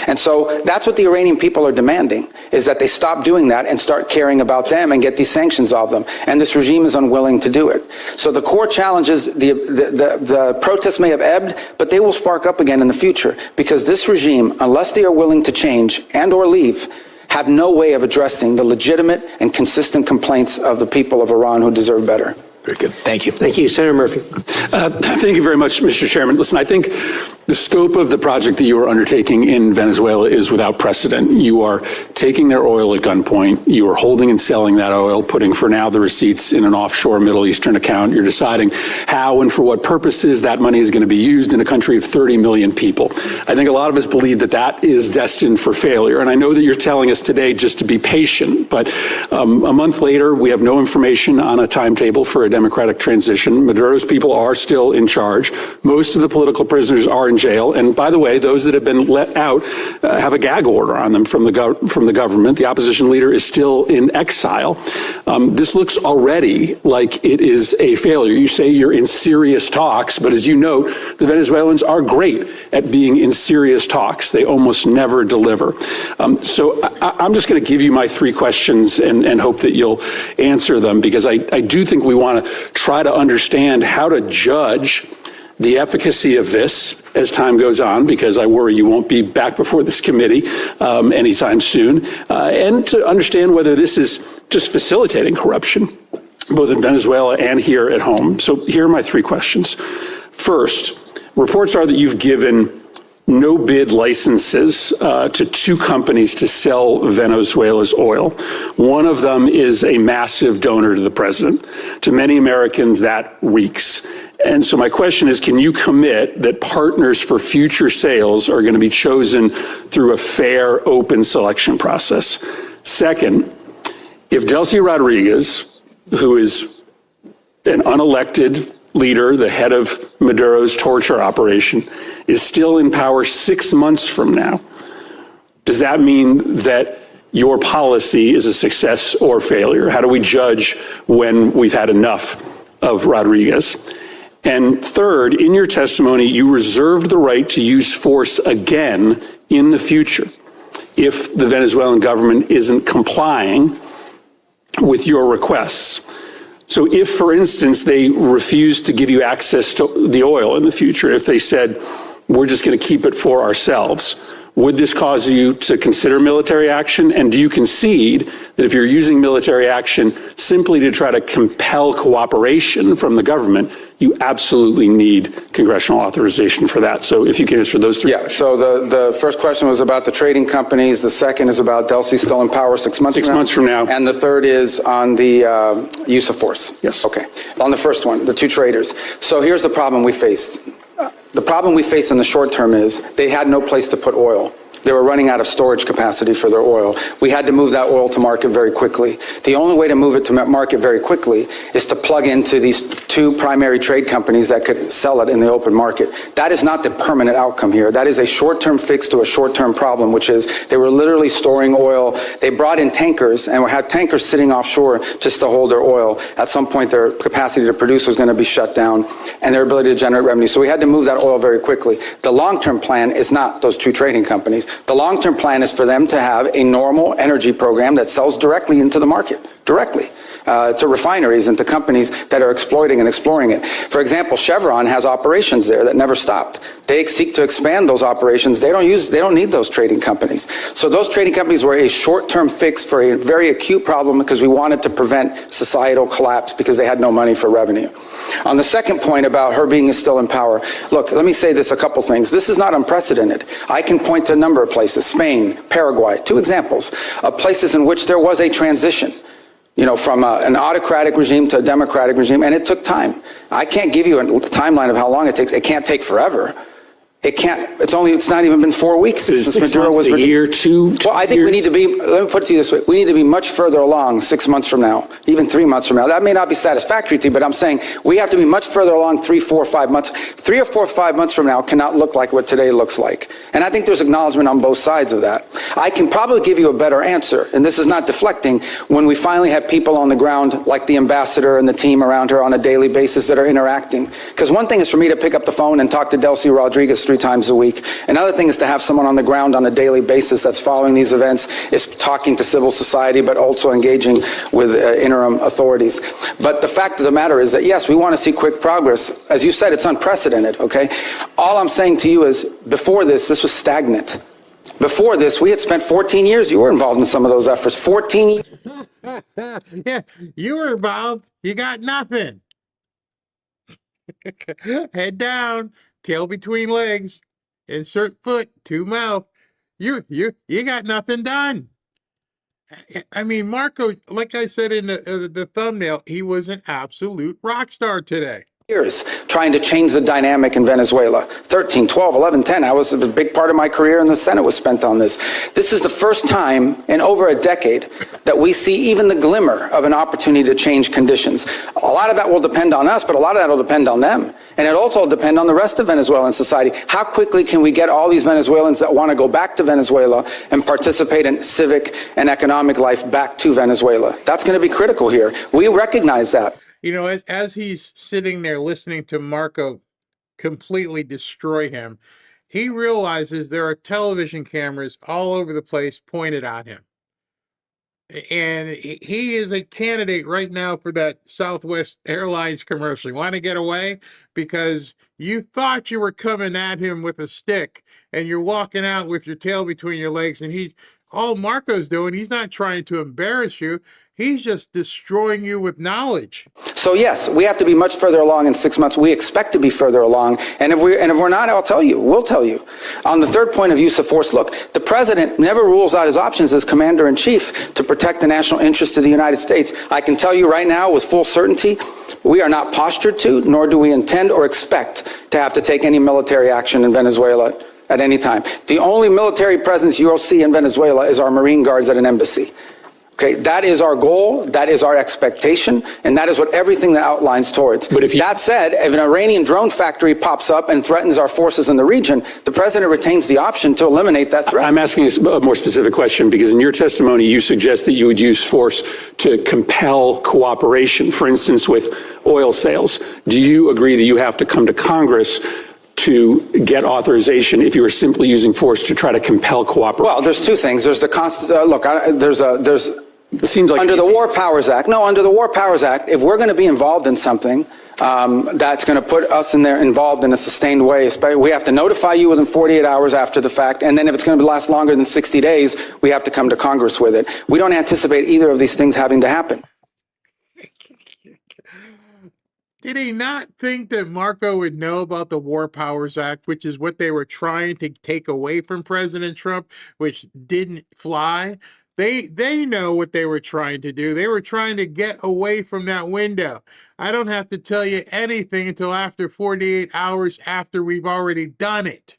And so that's what the Iranian people are demanding, is that they stop doing that and start caring about them and get these sanctions off them. And this regime is unwilling to do it. So the core challenge is the protests may have ebbed, but they will spark up again in the future, because this regime, unless they are willing to change and or leave, have no way of addressing the legitimate and consistent complaints of the people of Iran who deserve better. Very good. Thank you. Thank you. Senator Murphy. Thank you very much, Mr. Chairman. Listen, I think the scope of the project that you are undertaking in Venezuela is without precedent. You are taking their oil at gunpoint. You are holding and selling that oil, putting for now the receipts in an offshore Middle Eastern account. You're deciding how and for what purposes that money is going to be used in a country of 30 million people. I think a lot of us believe that that is destined for failure. And I know that you're telling us today just to be patient, but a month later, we have no information on a timetable for a democratic transition. Maduro's people are still in charge. Most of the political prisoners are in jail. And by the way, those that have been let out have a gag order on them from the government. The opposition leader is still in exile. This looks already like it is a failure. You say you're in serious talks, but as you note, the Venezuelans are great at being in serious talks. They almost never deliver. So I'm just going to give you my three questions and hope that you'll answer them, because I do think we want to try to understand how to judge the efficacy of this as time goes on, because I worry you won't be back before this committee anytime soon, and to understand whether this is just facilitating corruption, both in Venezuela and here at home. So here are my three questions. First, reports are that you've given no bid licenses to two companies to sell Venezuela's oil. One of them is a massive donor to the president. To many Americans, that reeks. And so my question is, can you commit that partners for future sales are going to be chosen through a fair, open selection process? Second, If Delcy Rodriguez, who is an unelected leader, the head of Maduro's torture operation, is still in power 6 months from now, does that mean that your policy is a success or failure? How do we judge when we've had enough of Rodriguez? And third, in your testimony, you reserved the right to use force again in the future if the Venezuelan government isn't complying with your requests. So if, for instance, they refuse to give you access to the oil in the future, if they said, we're just going to keep it for ourselves, would this cause you to consider military action? And do you concede that if you're using military action simply to try to compel cooperation from the government, you absolutely need congressional authorization for that? So if you can answer those three questions. So the first question was about the trading companies. The second is about Delcy still in power 6 months from now. 6 months from now. And the third is on the use of force. Yes. Okay. On the first one, the two traders. So here's the problem we faced. The problem we face in the short term is they had no place to put oil. They were running out of storage capacity for their oil. We had to move that oil to market very quickly. The only way to move it to market very quickly is to plug into these two primary trade companies that could sell it in the open market. That is not the permanent outcome here. That is a short-term fix to a short-term problem, which is they were literally storing oil. They brought in tankers and had tankers sitting offshore just to hold their oil. At some point, their capacity to produce was going to be shut down and their ability to generate revenue. So we had to move that oil very quickly. The long-term plan is not those two trading companies. The long-term plan is for them to have a normal energy program that sells directly into the market, directly to refineries and to companies that are exploiting and exploring it. For example, Chevron has operations there that never stopped. They seek to expand those operations. They don't need those trading companies. So those trading companies were a short-term fix for a very acute problem because we wanted to prevent societal collapse because they had no money for revenue. On the second point about her being still in power, look, let me say this, a couple things. This is not unprecedented. I can point to a number of places, Spain, Paraguay, two examples of places in which there was a transition, from an autocratic regime to a democratic regime, and it took time. I can't give you a timeline of how long it takes. It can't take forever. It's not even been 4 weeks since Maduro was a year, two Well, I think we need to be, let me put it to you this way, we need to be much further along 6 months from now, even 3 months from now. That may not be satisfactory to you, but I'm saying we have to be much further along 3, 4, 5 months. 3 or 4, 5 months from now cannot look like what today looks like. And I think there's acknowledgement on both sides of that. I can probably give you a better answer, and this is not deflecting, when we finally have people on the ground like the ambassador and the team around her on a daily basis that are interacting. Because one thing is for me to pick up the phone and talk to Delcy Rodriguez 3 times a week. Another thing is to have someone on the ground on a daily basis that's following these events, is talking to civil society, but also engaging with interim authorities. But the fact of the matter is that, yes, we want to see quick progress. As you said, it's unprecedented, okay? All I'm saying to you is, before this was stagnant. Before this, we had spent 14 years. You were involved in some of those efforts. 14 years. Yeah, you were involved. You got nothing. Head down, tail between legs, insert foot to mouth. You got nothing done. I mean, Marco, like I said in the thumbnail, he was an absolute rock star today. Years trying to change the dynamic in Venezuela. 13, 12, 11, 10. It was a big part of my career in the Senate was spent on this. This is the first time in over a decade that we see even the glimmer of an opportunity to change conditions. A lot of that will depend on us, but a lot of that will depend on them. And it also will depend on the rest of Venezuelan society. How quickly can we get all these Venezuelans that want to go back to Venezuela and participate in civic and economic life back to Venezuela? That's going to be critical here. We recognize that. You know, as he's sitting there listening to Marco completely destroy him, he realizes there are television cameras all over the place pointed at him. And he is a candidate right now for that Southwest Airlines commercial. You want to get away? Because you thought you were coming at him with a stick and you're walking out with your tail between your legs, and all Marco's doing, he's not trying to embarrass you. He's just destroying you with knowledge. So yes, we have to be much further along in 6 months. We expect to be further along. And if we're not, I'll tell you, we'll tell you. On the third point of use of force, look, the president never rules out his options as commander-in-chief to protect the national interest of the United States. I can tell you right now with full certainty, we are not postured to, nor do we intend or expect to have to take any military action in Venezuela at any time. The only military presence you'll see in Venezuela is our Marine Guards at an embassy. Okay, that is our goal, that is our expectation, and that is what everything that outlines towards. But that said, if an Iranian drone factory pops up and threatens our forces in the region, the president retains the option to eliminate that threat. I'm asking a more specific question because in your testimony you suggest that you would use force to compel cooperation, for instance, with oil sales. Do you agree that you have to come to Congress to get authorization if you were simply using force to try to compel cooperation? Well, there's two things. There's the it seems like under the War Powers Act. No, under the War Powers Act, if we're going to be involved in something that's going to put us involved in a sustained way, we have to notify you within 48 hours after the fact, and then if it's going to last longer than 60 days, we have to come to Congress with it. We don't anticipate either of these things having to happen. Did he not think that Marco would know about the War Powers Act, which is what they were trying to take away from President Trump, which didn't fly? They know what they were trying to do. They were trying to get away from that window. I don't have to tell you anything until after 48 hours after we've already done it.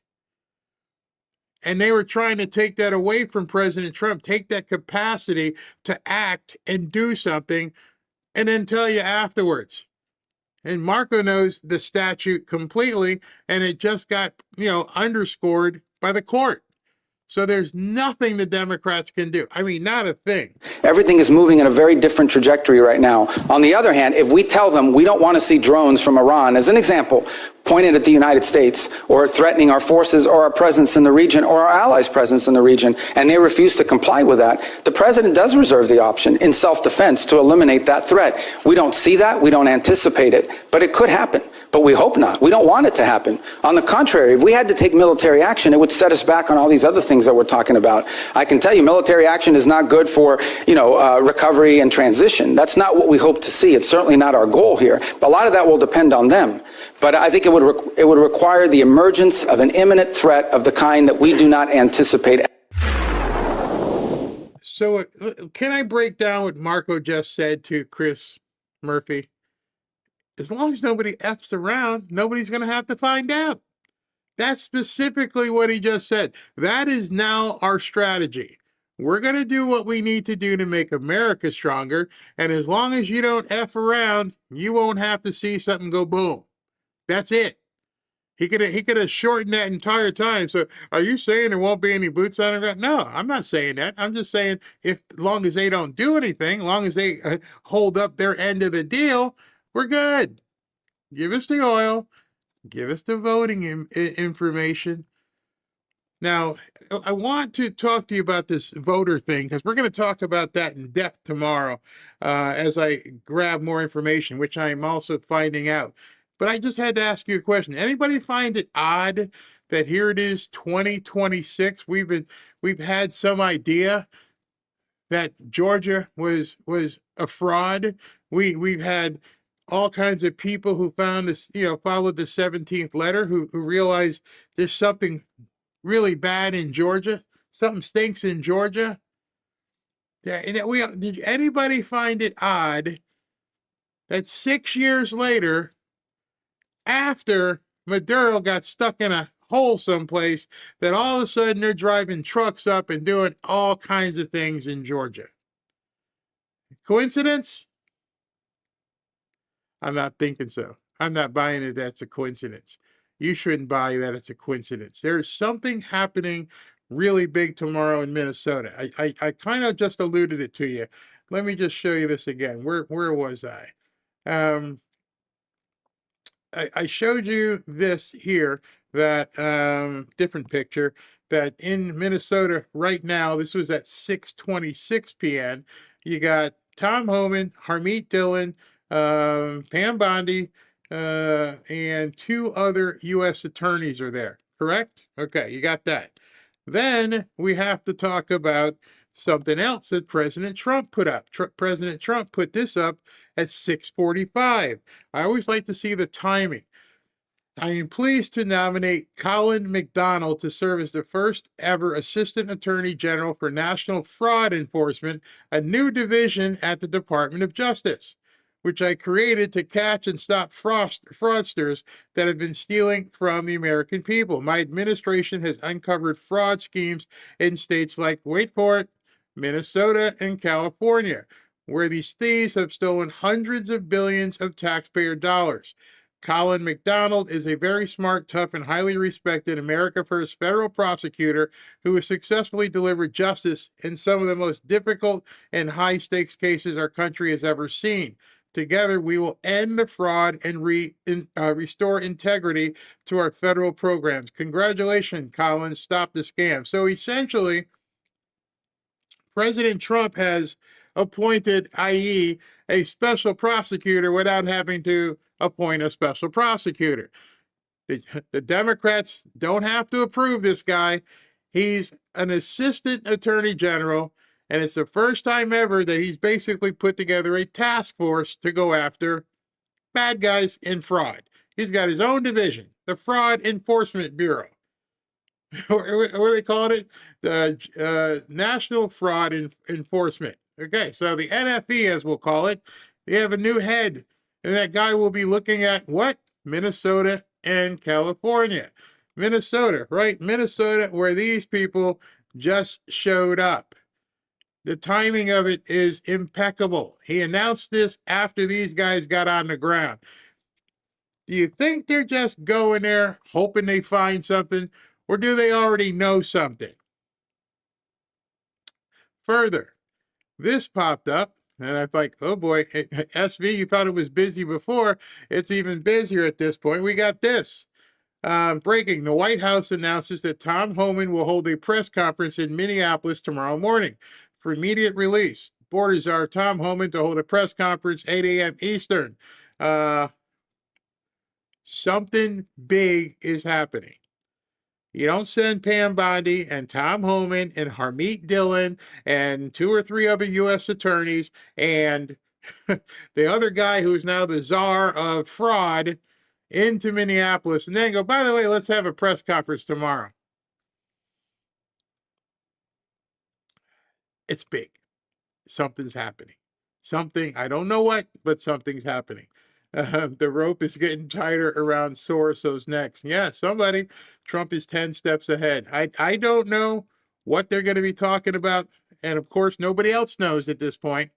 And they were trying to take that away from President Trump, take that capacity to act and do something, and then tell you afterwards. And Marco knows the statute completely, and it just got, underscored by the court. So there's nothing the Democrats can do. I mean, not a thing. Everything is moving in a very different trajectory right now. On the other hand, if we tell them we don't want to see drones from Iran, as an example, pointed at the United States or threatening our forces or our presence in the region or our allies' presence in the region, and they refuse to comply with that, the president does reserve the option in self-defense to eliminate that threat. We don't see that. We don't anticipate it, but it could happen. But we hope not. We don't want it to happen. On the contrary, if we had to take military action, it would set us back on all these other things that we're talking about. I can tell you military action is not good for, recovery and transition. That's not what we hope to see. It's certainly not our goal here. But a lot of that will depend on them. But I think it would require the emergence of an imminent threat of the kind that we do not anticipate. So can I break down what Marco just said to Chris Murphy? As long as nobody F's around, nobody's going to have to find out. That's specifically what he just said. That is now our strategy. We're going to do what we need to do to make America stronger. And as long as you don't F around, you won't have to see something go boom. That's it. He could have shortened that entire time. So are you saying there won't be any boots on the ground? No, I'm not saying that. I'm just saying as long as they don't do anything, as long as they hold up their end of the deal, we're good. Give us the oil. Give us the voting information. Now, I want to talk to you about this voter thing because we're going to talk about that in depth tomorrow as I grab more information, which I'm also finding out. But I just had to ask you a question. Anybody find it odd that here it is 2026? We've had some idea that Georgia was a fraud. We've had all kinds of people who found this, followed the 17th letter, who realized there's something really bad in Georgia. Something stinks in Georgia. Did anybody find it odd that 6 years later, after Maduro got stuck in a hole someplace, that all of a sudden they're driving trucks up and doing all kinds of things in Georgia? Coincidence? I'm not thinking so. I'm not buying it that's a coincidence. You shouldn't buy that it's a coincidence. There's something happening really big tomorrow in Minnesota. I kind of just alluded it to you. Let me just show you this again. Where was I? I showed you this here, that different picture, that in Minnesota right now, this was at 6:26 p.m. You got Tom Homan, Harmeet Dillon, Pam Bondi, and two other U.S. attorneys are there, correct? Okay, you got that. Then we have to talk about something else that President Trump put up. President Trump put this up at 6:45. I always like to see the timing. I am pleased to nominate Colin McDonald to serve as the first ever Assistant Attorney General for National Fraud Enforcement, a new division at the Department of Justice, which I created to catch and stop fraudsters that have been stealing from the American people. My administration has uncovered fraud schemes in states like, wait for it, Minnesota and California, where these thieves have stolen hundreds of billions of taxpayer dollars. Colin McDonald is a very smart, tough, and highly respected America First federal prosecutor who has successfully delivered justice in some of the most difficult and high-stakes cases our country has ever seen. Together, we will end the fraud and restore integrity to our federal programs. Congratulations, Colin. Stop the scam. So essentially, President Trump has appointed, i.e., a special prosecutor without having to appoint a special prosecutor. The Democrats don't have to approve this guy. He's an assistant attorney general, and it's the first time ever that he's basically put together a task force to go after bad guys in fraud. He's got his own division, the Fraud Enforcement Bureau. What are they calling it? The National Fraud Enforcement. Okay, so the NFE, as we'll call it, they have a new head, and that guy will be looking at what? Minnesota and California. Minnesota, right? Minnesota, where these people just showed up. The timing of it is impeccable. He announced this after these guys got on the ground. Do you think they're just going there hoping they find something, or do they already know something? Further, this popped up, and I'm like, oh boy, SV, you thought it was busy before. It's even busier at this point. We got this. Breaking, the White House announces that Tom Homan will hold a press conference in Minneapolis tomorrow morning for immediate release. Orders are Tom Homan to hold a press conference 8 a.m. Eastern. Something big is happening. You don't send Pam Bondi and Tom Homan and Harmeet Dillon and 2 or 3 other U.S. attorneys and the other guy who's now the czar of fraud into Minneapolis and then go, by the way, let's have a press conference tomorrow. It's big. Something's happening. Something, I don't know what, but something's happening. The rope is getting tighter around Soros's neck. Yeah, somebody. Trump is 10 steps ahead. I don't know what they're going to be talking about. And of course, nobody else knows at this point.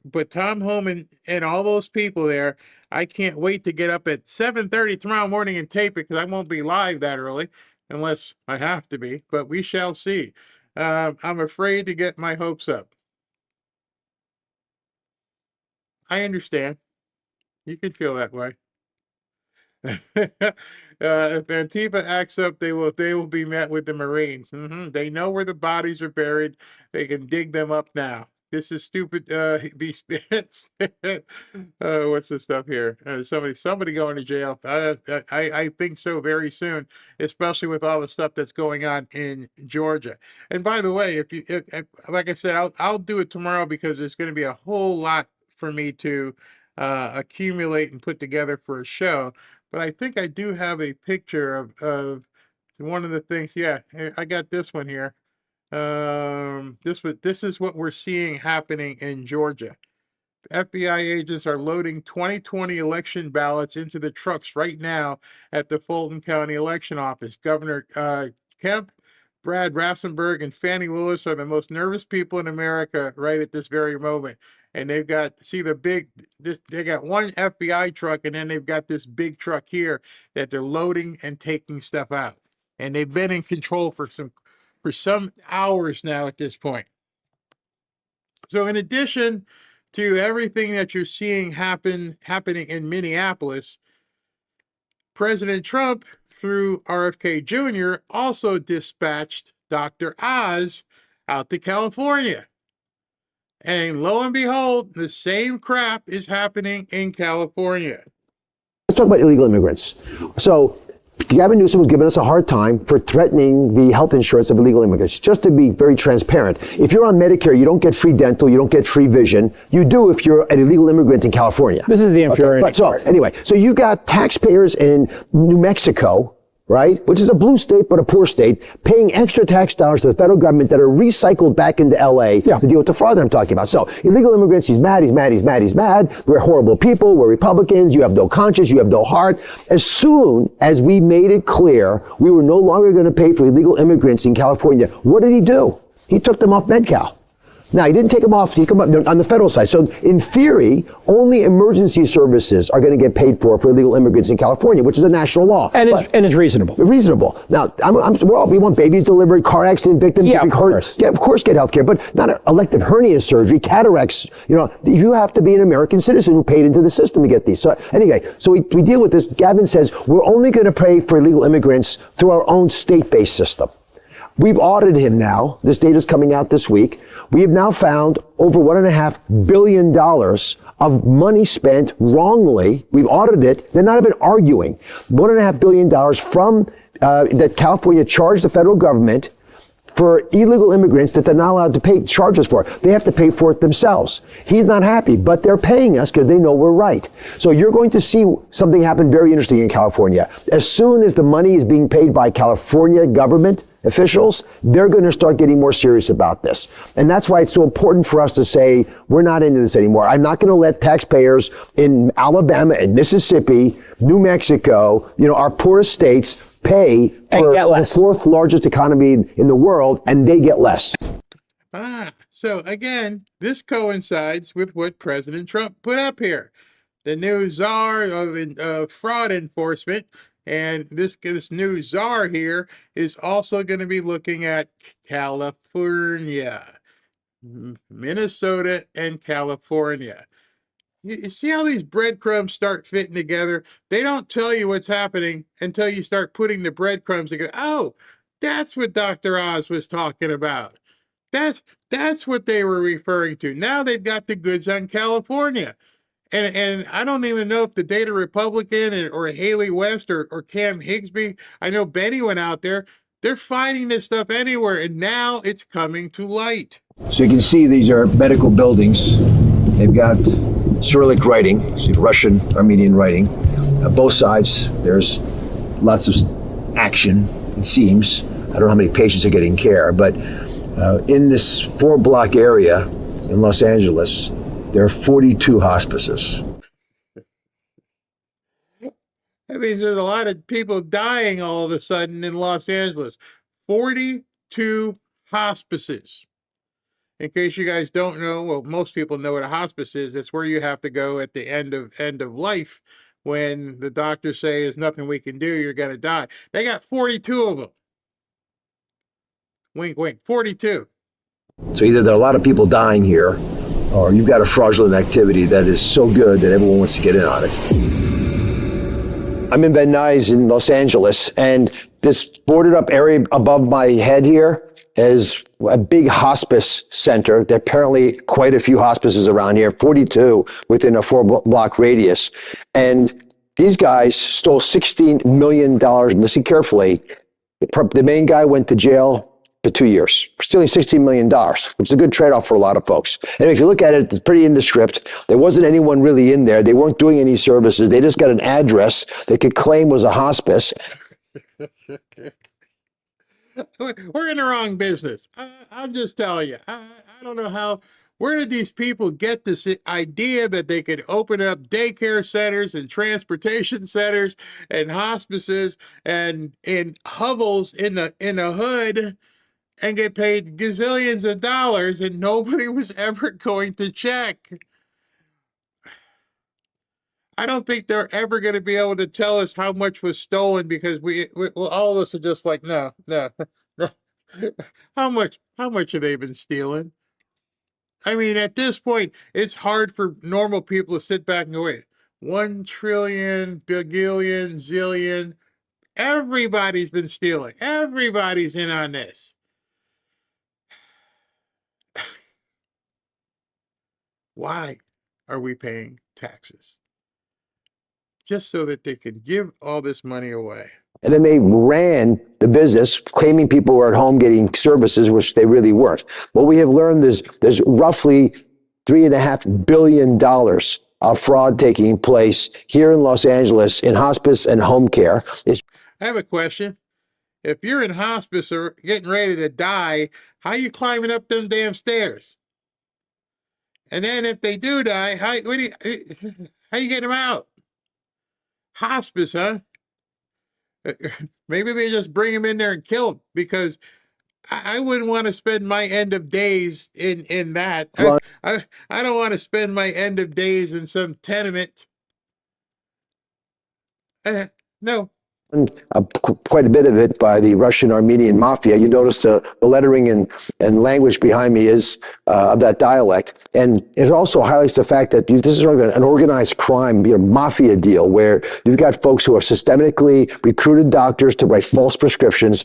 But Tom Homan and all those people there, I can't wait to get up at 7:30 tomorrow morning and tape it because I won't be live that early unless I have to be. But we shall see. I'm afraid to get my hopes up. I understand. You can feel that way. If Antifa acts up, they will be met with the Marines. They know where the bodies are buried. They can dig them up now. This is stupid. What's this stuff here? Somebody going to jail. I think so very soon, especially with all the stuff that's going on in Georgia. And by the way, like I said, I'll do it tomorrow because there's going to be a whole lot for me to accumulate and put together for a show. But I think I do have a picture of one of the things. Yeah, I got this one here. This is what we're seeing happening in Georgia. FBI agents are loading 2020 election ballots into the trucks right now at the Fulton County Election Office. Governor Kemp, Brad Rassenberg, and Fannie Willis are the most nervous people in America right at this very moment. And they've got, see they got one FBI truck, and then they've got this big truck here that they're loading and taking stuff out. And they've been in control for some hours now at this point. So in addition to everything that you're seeing happening in Minneapolis, President Trump, through RFK Jr., also dispatched Dr. Oz out to California. And lo and behold, the same crap is happening in California. Let's talk about illegal immigrants. So Gavin Newsom was giving us a hard time for threatening the health insurance of illegal immigrants. Just to be very transparent, if you're on Medicare, you don't get free dental, you don't get free vision. You do if you're an illegal immigrant in California. This is the infuriating part. So anyway, so you got taxpayers in New Mexico, right, which is a blue state but a poor state, paying extra tax dollars to the federal government that are recycled back into LA to deal with the fraud that I'm talking about. So illegal immigrants, he's mad. We're horrible people. We're Republicans. You have no conscience. You have no heart. As soon as we made it clear we were no longer going to pay for illegal immigrants in California, what did he do? He took them off Med-Cal. Now, he didn't take them off, on the federal side. So in theory, only emergency services are going to get paid for illegal immigrants in California, which is a national law. And it's reasonable. Reasonable. Now, we want babies delivered, car accident victims. Yeah, of course. Yeah, of course get health care, but not elective hernia surgery, cataracts. You have to be an American citizen who paid into the system to get these. So anyway, we deal with this. Gavin says we're only going to pay for illegal immigrants through our own state-based system. We've audited him now. This data is coming out this week. We have now found over $1.5 billion of money spent wrongly. We've audited it. They're not even arguing. $1.5 billion from that California charged the federal government for illegal immigrants that they're not allowed to pay charges for. They have to pay for it themselves. He's not happy, but they're paying us because they know we're right. So you're going to see something happen very interesting in California. As soon as the money is being paid by California government officials, they're going to start getting more serious about this. And that's why it's so important for us to say, we're not into this anymore. I'm not going to let taxpayers in Alabama and Mississippi, New Mexico, our poorest states, pay for the fourth largest economy in the world, and they get less. So again, this coincides with what President Trump put up here. The new czar of fraud enforcement. And this new czar here is also going to be looking at California, Minnesota, and California. You see how these breadcrumbs start fitting together? They don't tell you what's happening until you start putting the breadcrumbs together. Oh, that's what Dr. Oz was talking about. That's what they were referring to. Now they've got the goods on California. And I don't even know if the Data Republican or Haley West or Cam Higsby, I know Betty went out there, they're fighting this stuff anywhere, and now it's coming to light. So you can see these are medical buildings. They've got Cyrillic writing, Russian, Armenian writing. Both sides, there's lots of action, it seems. I don't know how many patients are getting care, but in this 4-block area in Los Angeles, there are 42 hospices. That means there's a lot of people dying all of a sudden in Los Angeles. 42 hospices. In case you guys don't know, well, most people know what a hospice is. It's where you have to go at the end of life when the doctors say there's nothing we can do, you're going to die. They got 42 of them. Wink, wink, 42. So either there are a lot of people dying here, or you've got a fraudulent activity that is so good that everyone wants to get in on it. I'm in Van Nuys in Los Angeles, and this boarded up area above my head here is a big hospice center. There are apparently quite a few hospices around here, 42 within a 4-block radius. And these guys stole $16 million. Listen carefully. The main guy went to jail for 2 years for stealing $16 million, which is a good trade-off for a lot of folks. And if you look at it, it's pretty in the script. There wasn't anyone really in there. They weren't doing any services. They just got an address they could claim was a hospice. We're in the wrong business. I'll just tell you. I don't know how. Where did these people get this idea that they could open up daycare centers and transportation centers and hospices and in hovels in the hood and get paid gazillions of dollars and nobody was ever going to check? I don't think they're ever going to be able to tell us how much was stolen because we all of us are just like, no. How much have they been stealing? I mean, at this point, it's hard for normal people to sit back and go, wait, 1 trillion, bagillion, zillion. Everybody's been stealing. Everybody's in on this. Why are we paying taxes? Just so that they can give all this money away. And then they ran the business claiming people were at home getting services, which they really weren't. What we have learned is there's roughly $3.5 billion of fraud taking place here in Los Angeles in hospice and home care. I have a question. If you're in hospice or getting ready to die, how you climbing up them damn stairs? And then if they do die, how you getting them out? Hospice, huh? Maybe they just bring them in there and kill them, because I wouldn't want to spend my end of days in that. I don't want to spend my end of days in some tenement. No. Quite a bit of it by the Russian Armenian mafia. You notice the lettering and language behind me is of that dialect. And it also highlights the fact that this is an organized crime, mafia deal where you've got folks who have systemically recruited doctors to write false prescriptions,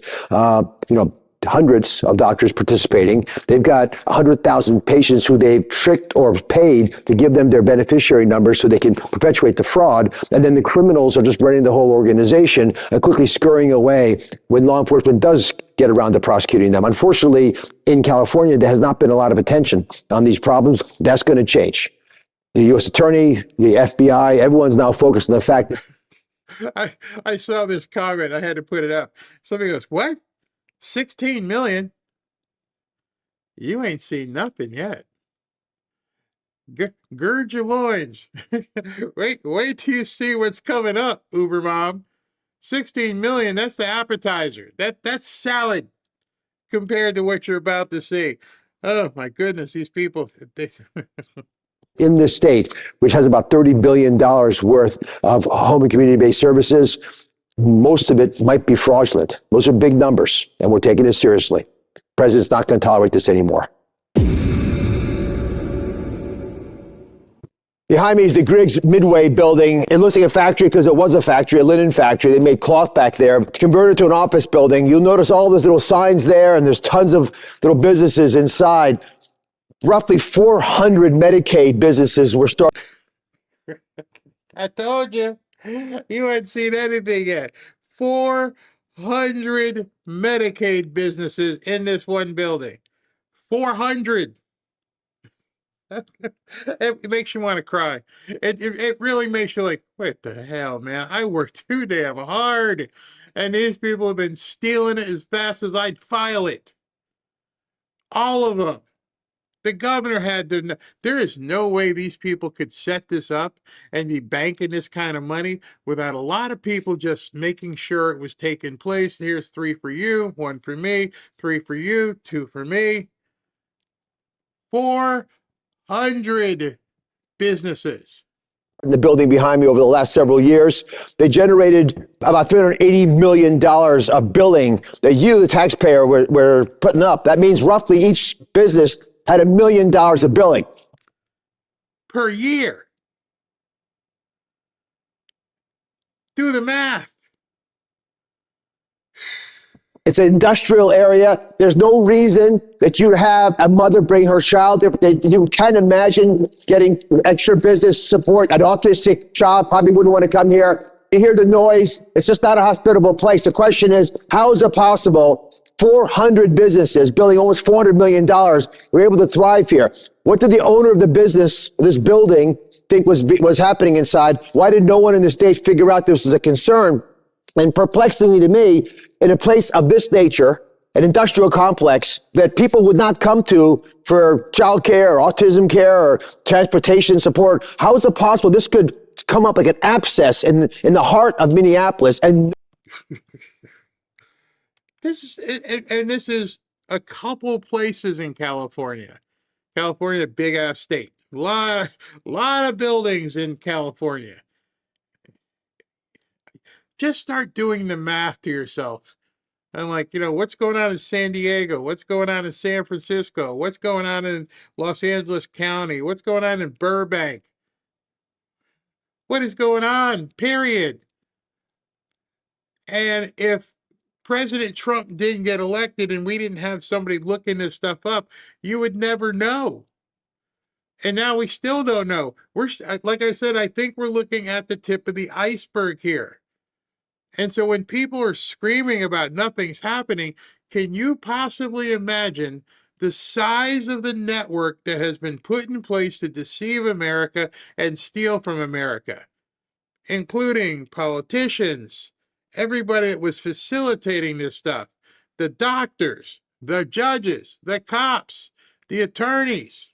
hundreds of doctors participating. They've got 100,000 patients who they've tricked or paid to give them their beneficiary numbers so they can perpetuate the fraud. And then the criminals are just running the whole organization and quickly scurrying away when law enforcement does get around to prosecuting them. Unfortunately, in California, there has not been a lot of attention on these problems. That's going to change. The U.S. Attorney, the FBI, everyone's now focused on the fact that I saw this comment. I had to put it up. Somebody goes, "What? 16 million? You ain't seen nothing yet. Gird your loins. wait till you see what's coming up, Uber Mom. 16 million, that's the appetizer. That's salad compared to what you're about to see. Oh my goodness, these people. in this state, which has about $30 billion worth of home and community-based services, most of it might be fraudulent. Those are big numbers, and we're taking it seriously. The president's not going to tolerate this anymore. Behind me is the Griggs Midway building. It looks like a factory because it was a factory, a linen factory. They made cloth back there, converted to an office building. You'll notice all those little signs there, and there's tons of little businesses inside. Roughly 400 Medicaid businesses were started. I told you. You hadn't seen anything yet. 400 Medicaid businesses in this one building. 400. It makes you want to cry. It really makes you like, what the hell, man? I worked too damn hard. And these people have been stealing it as fast as I'd file it. All of them. The governor had to know. There is no way these people could set this up and be banking this kind of money without a lot of people just making sure it was taking place. Here's 3 for you, 1 for me, 3 for you, 2 for me. 400 businesses. In the building behind me over the last several years, they generated about $380 million of billing that you, the taxpayer, were putting up. That means roughly each business had $1 million of billing per year. Do the math. It's an industrial area. There's no reason that you'd have a mother bring her child there. You can imagine getting extra business support. An autistic child probably wouldn't want to come here. You hear the noise. It's just not a hospitable place. The question is, how is it possible 400 businesses billing almost $400 million were able to thrive here? What did the owner of the business, this building, think was happening inside? Why did no one in the state figure out this was a concern? And perplexingly to me, in a place of this nature, an industrial complex that people would not come to for child care or autism care or transportation support, how is it possible this could come up like an abscess in the heart of Minneapolis? And this is a couple places in California. California, big ass state. Lot of buildings in California. Just start doing the math to yourself. And like, what's going on in San Diego? What's going on in San Francisco? What's going on in Los Angeles County? What's going on in Burbank? What is going on? Period. And if President Trump didn't get elected and we didn't have somebody looking this stuff up, you would never know. And now we still don't know. Like I said, I think we're looking at the tip of the iceberg here. And so when people are screaming about nothing's happening, can you possibly imagine the size of the network that has been put in place to deceive America and steal from America, including politicians, everybody that was facilitating this stuff, the doctors, the judges, the cops, the attorneys.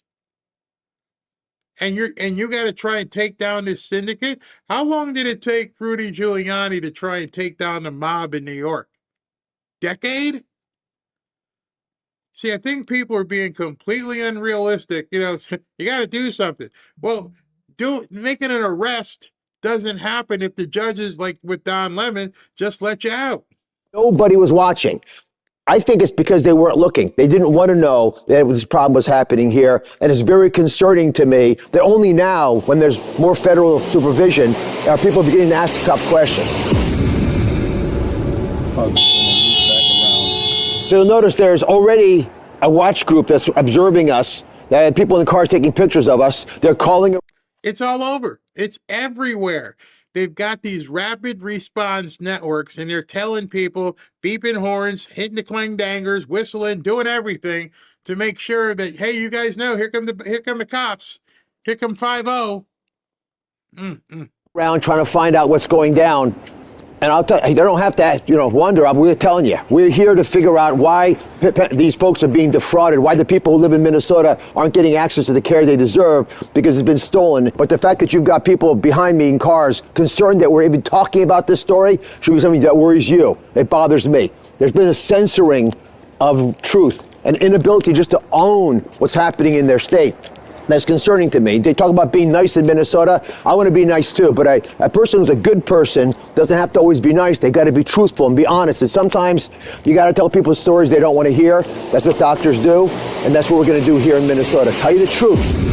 And you got to try and take down this syndicate? How long did it take Rudy Giuliani to try and take down the mob in New York? Decade? See, I think people are being completely unrealistic. You know, you got to do something. Well, making an arrest doesn't happen if the judges, like with Don Lemon, just let you out. Nobody was watching. I think it's because they weren't looking. They didn't want to know that this problem was happening here. And it's very concerning to me that only now, when there's more federal supervision, are people beginning to ask tough questions. So you'll notice there's already a watch group that's observing us. That had people in the cars taking pictures of us. They're calling. It's all over. It's everywhere. They've got these rapid response networks, and they're telling people, beeping horns, hitting the clang dangers, whistling, doing everything to make sure that, hey, you guys know, here come the cops. Here come 5-0. Around trying to find out what's going down. And I'll tell you, they don't have to, wonder. We're telling you, we're here to figure out why these folks are being defrauded, why the people who live in Minnesota aren't getting access to the care they deserve because it's been stolen. But the fact that you've got people behind me in cars concerned that we're even talking about this story should be something that worries you. It bothers me. There's been a censoring of truth, an inability just to own what's happening in their state. That's concerning to me. They talk about being nice in Minnesota. I want to be nice too, but a person who's a good person doesn't have to always be nice. They got to be truthful and be honest. And sometimes you got to tell people stories they don't want to hear. That's what doctors do, and that's what we're going to do here in Minnesota. Tell you the truth.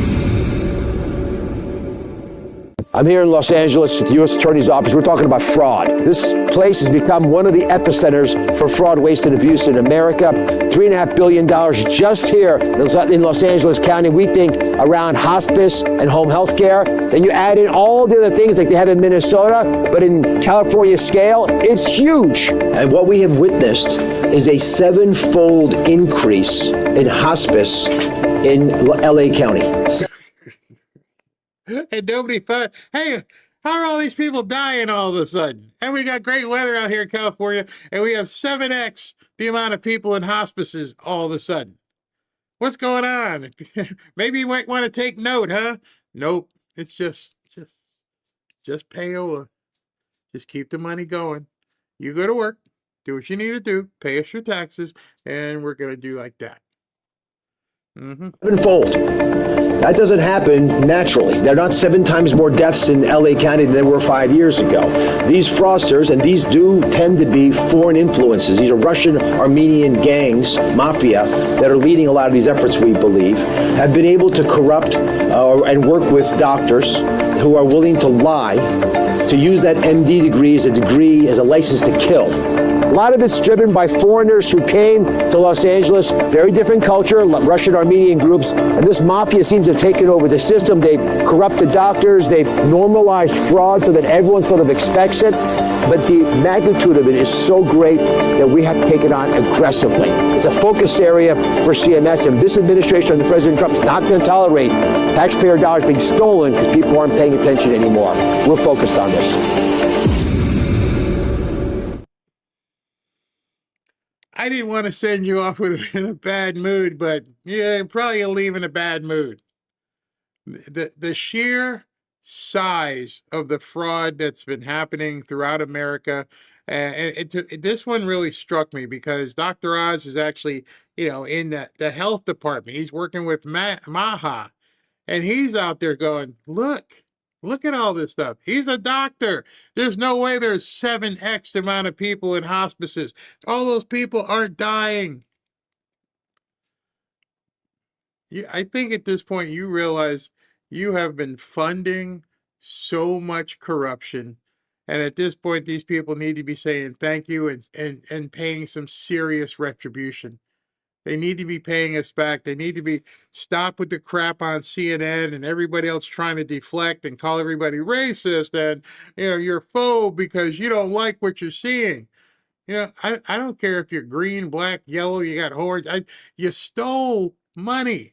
I'm here in Los Angeles at the U.S. Attorney's Office. We're talking about fraud. This place has become one of the epicenters for fraud, waste, and abuse in America. $3.5 billion just here in Los Angeles County, we think, around hospice and home health care. Then you add in all the other things like they have in Minnesota, but in California scale, it's huge. And what we have witnessed is a 7-fold increase in hospice in L.A. County. And nobody thought, hey, how are all these people dying all of a sudden? And we got great weather out here in California, and we have 7x the amount of people in hospices all of a sudden. What's going on? Maybe you might want to take note, huh? Nope. It's just payola. Just keep the money going. You go to work, do what you need to do, pay us your taxes, and we're going to do like that. 7-fold. That doesn't happen naturally. There are not 7 times more deaths in LA County than there were 5 years ago. These fraudsters, and these do tend to be foreign influences. These are Russian, Armenian gangs, mafia, that are leading a lot of these efforts, we believe, have been able to corrupt and work with doctors who are willing to lie, to use that MD degree as a license to kill. A lot of it's driven by foreigners who came to Los Angeles, very different culture, Russian Armenian groups, and this mafia seems to have taken over the system. They've corrupted doctors, they've normalized fraud so that everyone sort of expects it, but the magnitude of it is so great that we have to take it on aggressively. It's a focus area for CMS, and this administration under President Trump is not going to tolerate taxpayer dollars being stolen because people aren't paying attention anymore. We're focused on this. I didn't want to send you off in a bad mood, but yeah, probably you'll leave in a bad mood. The sheer size of the fraud that's been happening throughout America, and this one really struck me because Dr. Oz is actually, in the health department. He's working with Maha, and he's out there going, Look at all this stuff. He's a doctor. There's no way there's 7x the amount of people in hospices. All those people aren't dying. I think at this point you realize you have been funding so much corruption. And at this point, these people need to be saying thank you and paying some serious retribution. They need to be paying us back. They need to be stop with the crap on CNN and everybody else trying to deflect and call everybody racist and, you're phobe because you don't like what you're seeing. I don't care if you're green, black, yellow, you got horns. You stole money.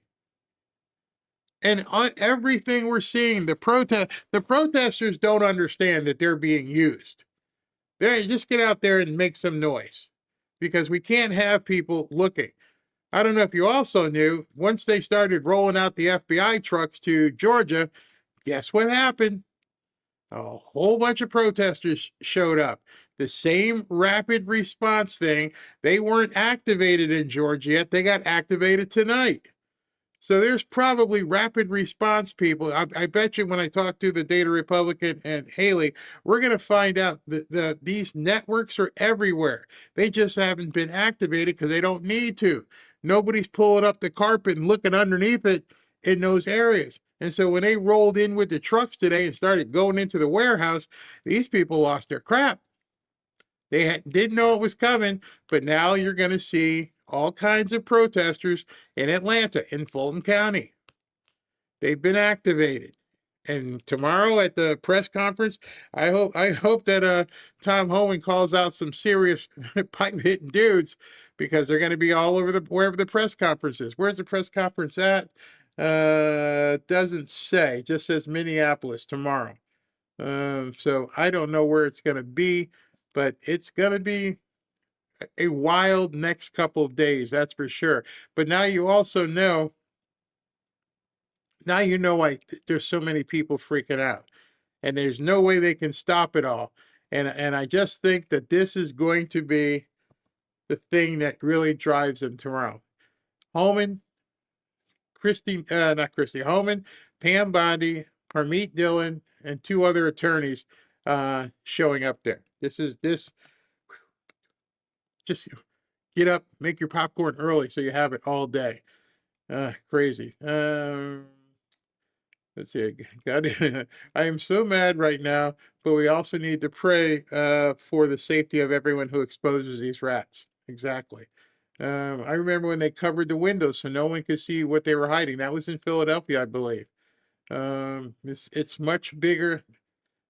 And everything we're seeing, the protesters don't understand that they're being used. They just get out there and make some noise because we can't have people looking. I don't know if you also knew, once they started rolling out the FBI trucks to Georgia, guess what happened? a whole bunch of protesters showed up. The same rapid response thing. They weren't activated in Georgia yet. They got activated tonight. So there's probably rapid response people. I bet you when I talk to the Data Republican and Haley, we're going to find out that these networks are everywhere. They just haven't been activated because they don't need to. Nobody's pulling up the carpet and looking underneath it in those areas. And so when they rolled in with the trucks today and started going into the warehouse, these people lost their crap. They didn't know it was coming, but now you're going to see all kinds of protesters in Atlanta, in Fulton County. They've been activated. And tomorrow at the press conference, I hope that Tom Homan calls out some serious pipe hitting dudes, because they're going to be all over wherever the press conference is. Where's the press conference at? Doesn't say. Just says Minneapolis tomorrow. So I don't know where it's going to be, but it's going to be a wild next couple of days, that's for sure. But now you also know, now you know why there's so many people freaking out, and there's no way they can stop it all. And I just think that this is going to be the thing that really drives them tomorrow. Homan, Homan, Pam Bondi, Harmeet Dillon, and 2 other attorneys showing up there. Just get up, make your popcorn early so you have it all day. Crazy. Let's see. God, I am so mad right now, but we also need to pray for the safety of everyone who exposes these rats. Exactly. I remember when they covered the windows so no one could see what they were hiding. That was in Philadelphia, I believe. It's much bigger.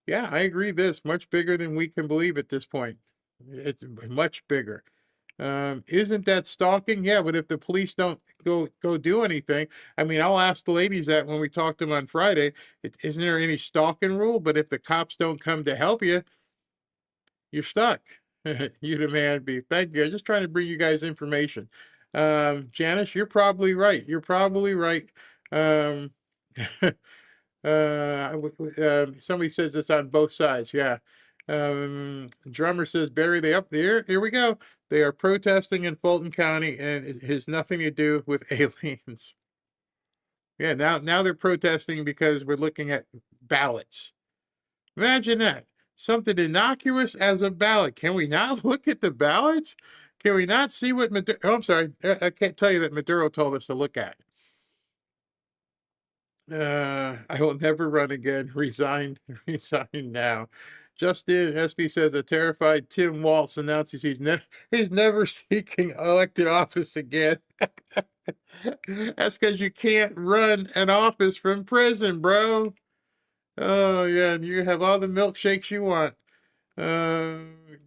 Yeah, I agree. Much bigger than we can believe at this point. It's much bigger. Isn't that stalking? Yeah, but if the police don't go do anything, I mean, I'll ask the ladies that when we talk to them on Friday. Isn't there any stalking rule? But if the cops don't come to help you, you're stuck. You the man be. Thank you. I'm just trying to bring you guys information. Janice, you're probably right. You're probably right. Somebody says this on both sides. Yeah. Drummer says, Barry, they up there. Here we go. They are protesting in Fulton County, and it has nothing to do with aliens. Yeah, now they're protesting because we're looking at ballots. Imagine that. Something innocuous as a ballot. Can we not look at the ballots? Can we not see what Maduro... Oh, I'm sorry. I can't tell you that Maduro told us to look at. I will never run again. Resign now. Justin SB says a terrified Tim Walz announces he's never seeking elected office again. That's because you can't run an office from prison, bro. Oh yeah, and you have all the milkshakes you want.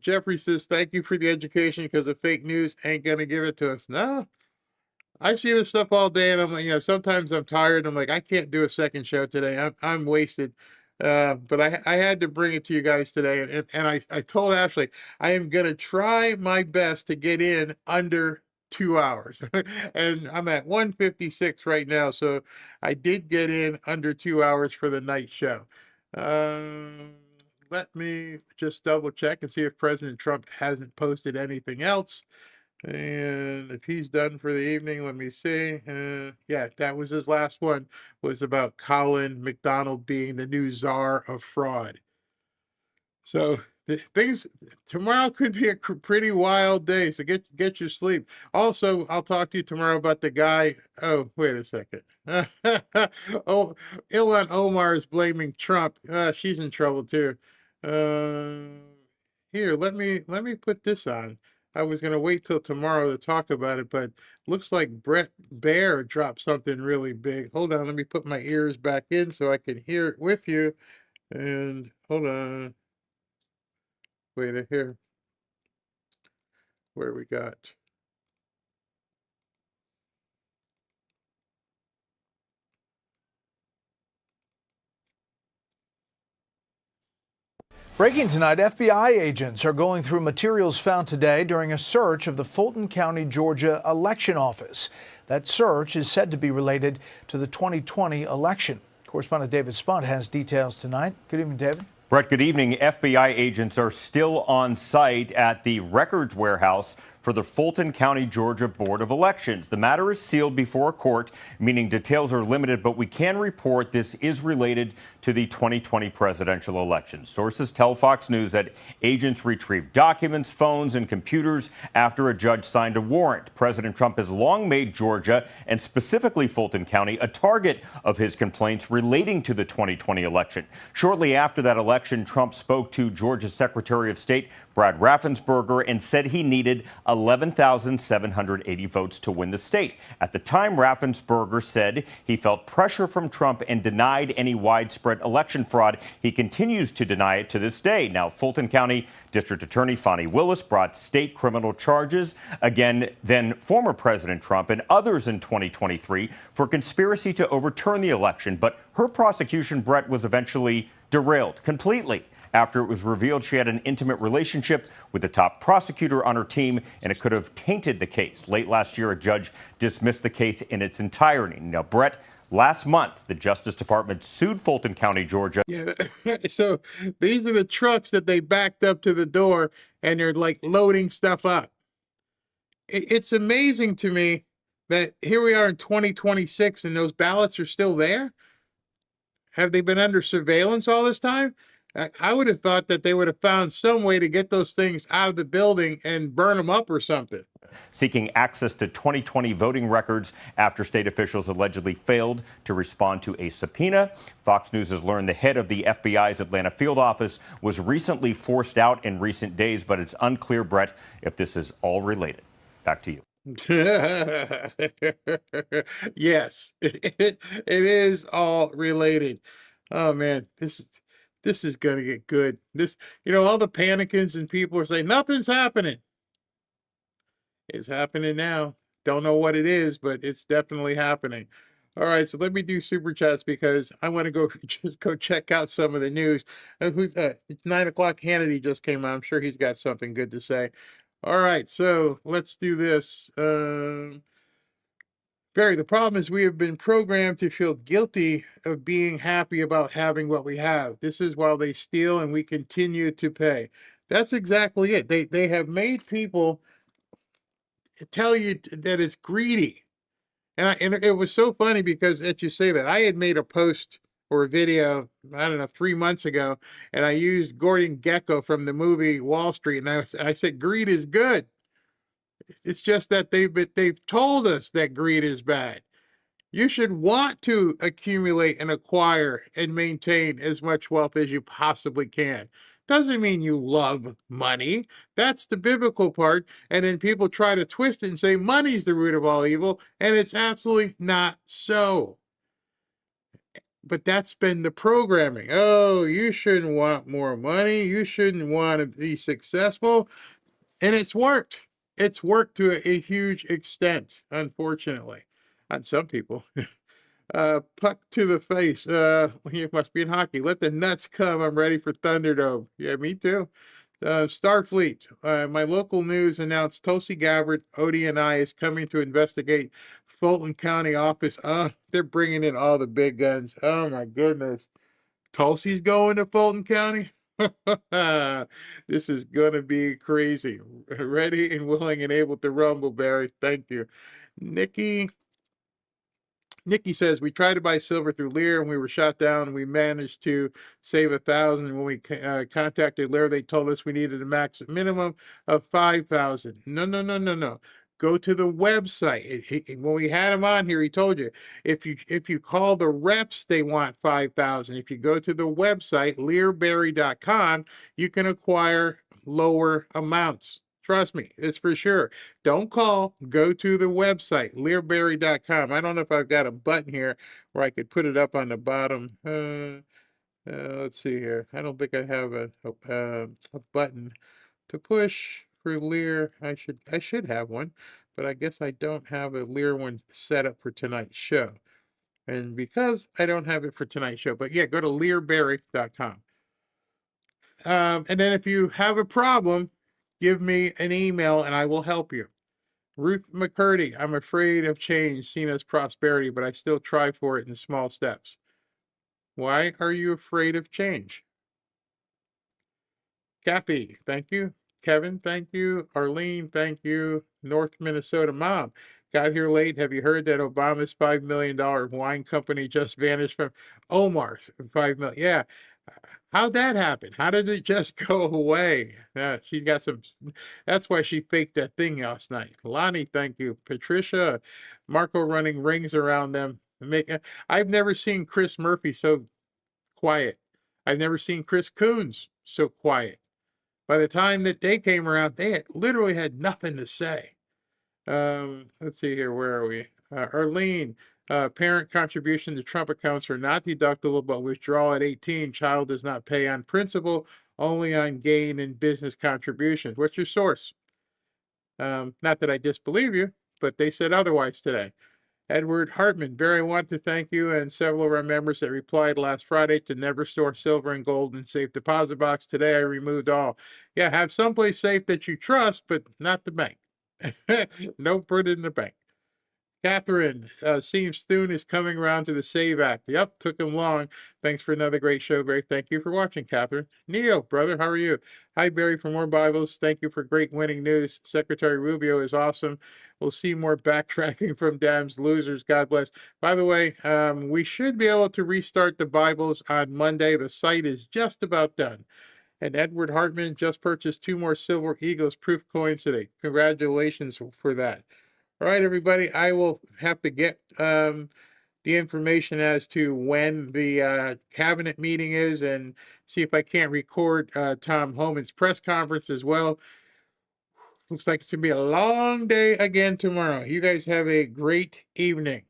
Jeffrey says thank you for the education, because the fake news ain't gonna give it to us. No. I see this stuff all day, and I'm like, sometimes I'm tired. I'm like, I can't do a second show today. I'm wasted. But I had to bring it to you guys today. And I told Ashley, I am going to try my best to get in under 2 hours. And I'm at 1:56 right now. So I did get in under 2 hours for the night show. Let me just double check and see if President Trump hasn't posted anything else. And if he's done for the evening, let me see. Yeah, that was his last one, was about Colin McDonald being the new czar of fraud. So things tomorrow could be a pretty wild day. So get your sleep. Also, I'll talk to you tomorrow about the guy. Oh, wait a second. Oh, Ilhan Omar is blaming Trump. She's in trouble too. Here, let me put this on. I was going to wait till tomorrow to talk about it, but looks like Brett Baer dropped something really big. Hold on, let me put my ears back in so I can hear it with you. And hold on. Wait a here. Where we got? Breaking tonight, FBI agents are going through materials found today during a search of the Fulton County, Georgia election office. That search is said to be related to the 2020 election. Correspondent David Spunt has details tonight. Good evening, David. Brett, good evening. FBI agents are still on site at the records warehouse for the Fulton County, Georgia Board of Elections. The matter is sealed before a court, meaning details are limited, but we can report this is related to the 2020 presidential election. Sources tell Fox News that agents retrieved documents, phones, and computers after a judge signed a warrant. President Trump has long made Georgia, and specifically Fulton County, a target of his complaints relating to the 2020 election. Shortly after that election, Trump spoke to Georgia's Secretary of State, Brad Raffensperger, and said he needed 11,780 votes to win the state. At the time, Raffensperger said he felt pressure from Trump and denied any widespread election fraud. He continues to deny it to this day. Now, Fulton County District Attorney Fani Willis brought state criminal charges against then former President Trump and others in 2023 for conspiracy to overturn the election. But her prosecution, Brett, was eventually derailed completely after it was revealed she had an intimate relationship with the top prosecutor on her team, and it could have tainted the case. Late last year, a judge dismissed the case in its entirety. Now, Brett, last month, the Justice Department sued Fulton County, Georgia. Yeah, so these are the trucks that they backed up to the door, and they're like loading stuff up. It's amazing to me that here we are in 2026 and those ballots are still there. Have they been under surveillance all this time? I would have thought that they would have found some way to get those things out of the building and burn them up or something. Seeking access to 2020 voting records after state officials allegedly failed to respond to a subpoena. Fox News has learned the head of the FBI's Atlanta field office was recently forced out in recent days, but it's unclear, Brett, if this is all related. Back to you. Yes, it is all related. Oh man, this is gonna get good. All the panicking and people are saying nothing's happening. It's happening now. Don't know what it is, but it's definitely happening. All right, so let me do super chats because I want to just go check out some of the news. Who's 9 o'clock? Hannity just came on. I'm sure he's got something good to say. All right, so let's do this. Barry, the problem is we have been programmed to feel guilty of being happy about having what we have. This is while they steal and we continue to pay. That's exactly it. They have made people tell you that it's greedy. And it was so funny because that you say that. I had made a post or a video, I don't know, 3 months ago, and I used Gordon Gekko from the movie Wall Street, and I said greed is good. It's just that they've told us that greed is bad. You should want to accumulate and acquire and maintain as much wealth as you possibly can. Doesn't mean you love money. That's the biblical part. And then people try to twist it and say money's the root of all evil, and it's absolutely not so. But that's been the programming. Oh, you shouldn't want more money. You shouldn't want to be successful. And it's worked. It's worked to a huge extent, unfortunately, on some people. Puck to the face. You must be in hockey. Let the nuts come. I'm ready for Thunderdome. Yeah, me too. Starfleet. My local news announced Tulsi Gabbard, ODNI, is coming to investigate Fulton County office. They're bringing in all the big guns. Oh my goodness. Tulsi's going to Fulton County? This is going to be crazy. Ready and willing and able to rumble, Barry. Thank you. Nikki says, we tried to buy silver through Lear and we were shot down. We managed to save 1,000. When we contacted Lear, they told us we needed a minimum of 5,000. No. Go to the website. When we had him on here, he told you, if you call the reps, they want 5,000. If you go to the website, learberry.com, you can acquire lower amounts. Trust me, it's for sure. Don't call. Go to the website, learberry.com. I don't know if I've got a button here where I could put it up on the bottom. Let's see here. I don't think I have a button to push for Lear. I should have one, but I guess I don't have a Lear one set up for tonight's show. And because I don't have it for tonight's show, but yeah, go to learberry.com. And then if you have a problem, give me an email and I will help you. Ruth McCurdy, I'm afraid of change seen as prosperity, but I still try for it in small steps. Why are you afraid of change? Kathy, thank you. Kevin, thank you. Arlene, thank you. North Minnesota mom, got here late. Have you heard that Obama's $5 million wine company just vanished from Omar's $5 million? Yeah. How'd that happen? How did it just go away? She got some, that's why she faked that thing last night. Lonnie, thank you. Patricia, Marco running rings around them. I've never seen Chris Murphy so quiet. I've never seen Chris Coons so quiet. By the time that they came around, they had literally had nothing to say. Let's see here. Where are we? Arlene, parent contribution to Trump accounts are not deductible, but withdrawal at 18. Child does not pay on principal, only on gain in business contributions. What's your source? Not that I disbelieve you, but they said otherwise today. Edward Hartman, Barry, I want to thank you and several of our members that replied last Friday to never store silver and gold in safe deposit box. Today I removed all. Yeah, have someplace safe that you trust, but not the bank. Don't put it in the bank. Catherine, seems Thune is coming around to the SAVE Act. Yep, took him long. Thanks for another great show, Barry. Thank you for watching, Catherine. Neo, brother, how are you? Hi, Barry, for more Bibles. Thank you for great winning news. Secretary Rubio is awesome. We'll see more backtracking from Damn's losers. God bless. By the way, we should be able to restart the Bibles on Monday. The site is just about done. And Edward Hartman just purchased 2 more Silver Eagles proof coins today. Congratulations for that. All right, everybody, I will have to get the information as to when the cabinet meeting is and see if I can't record Tom Homan's press conference as well. Looks like it's going to be a long day again tomorrow. You guys have a great evening.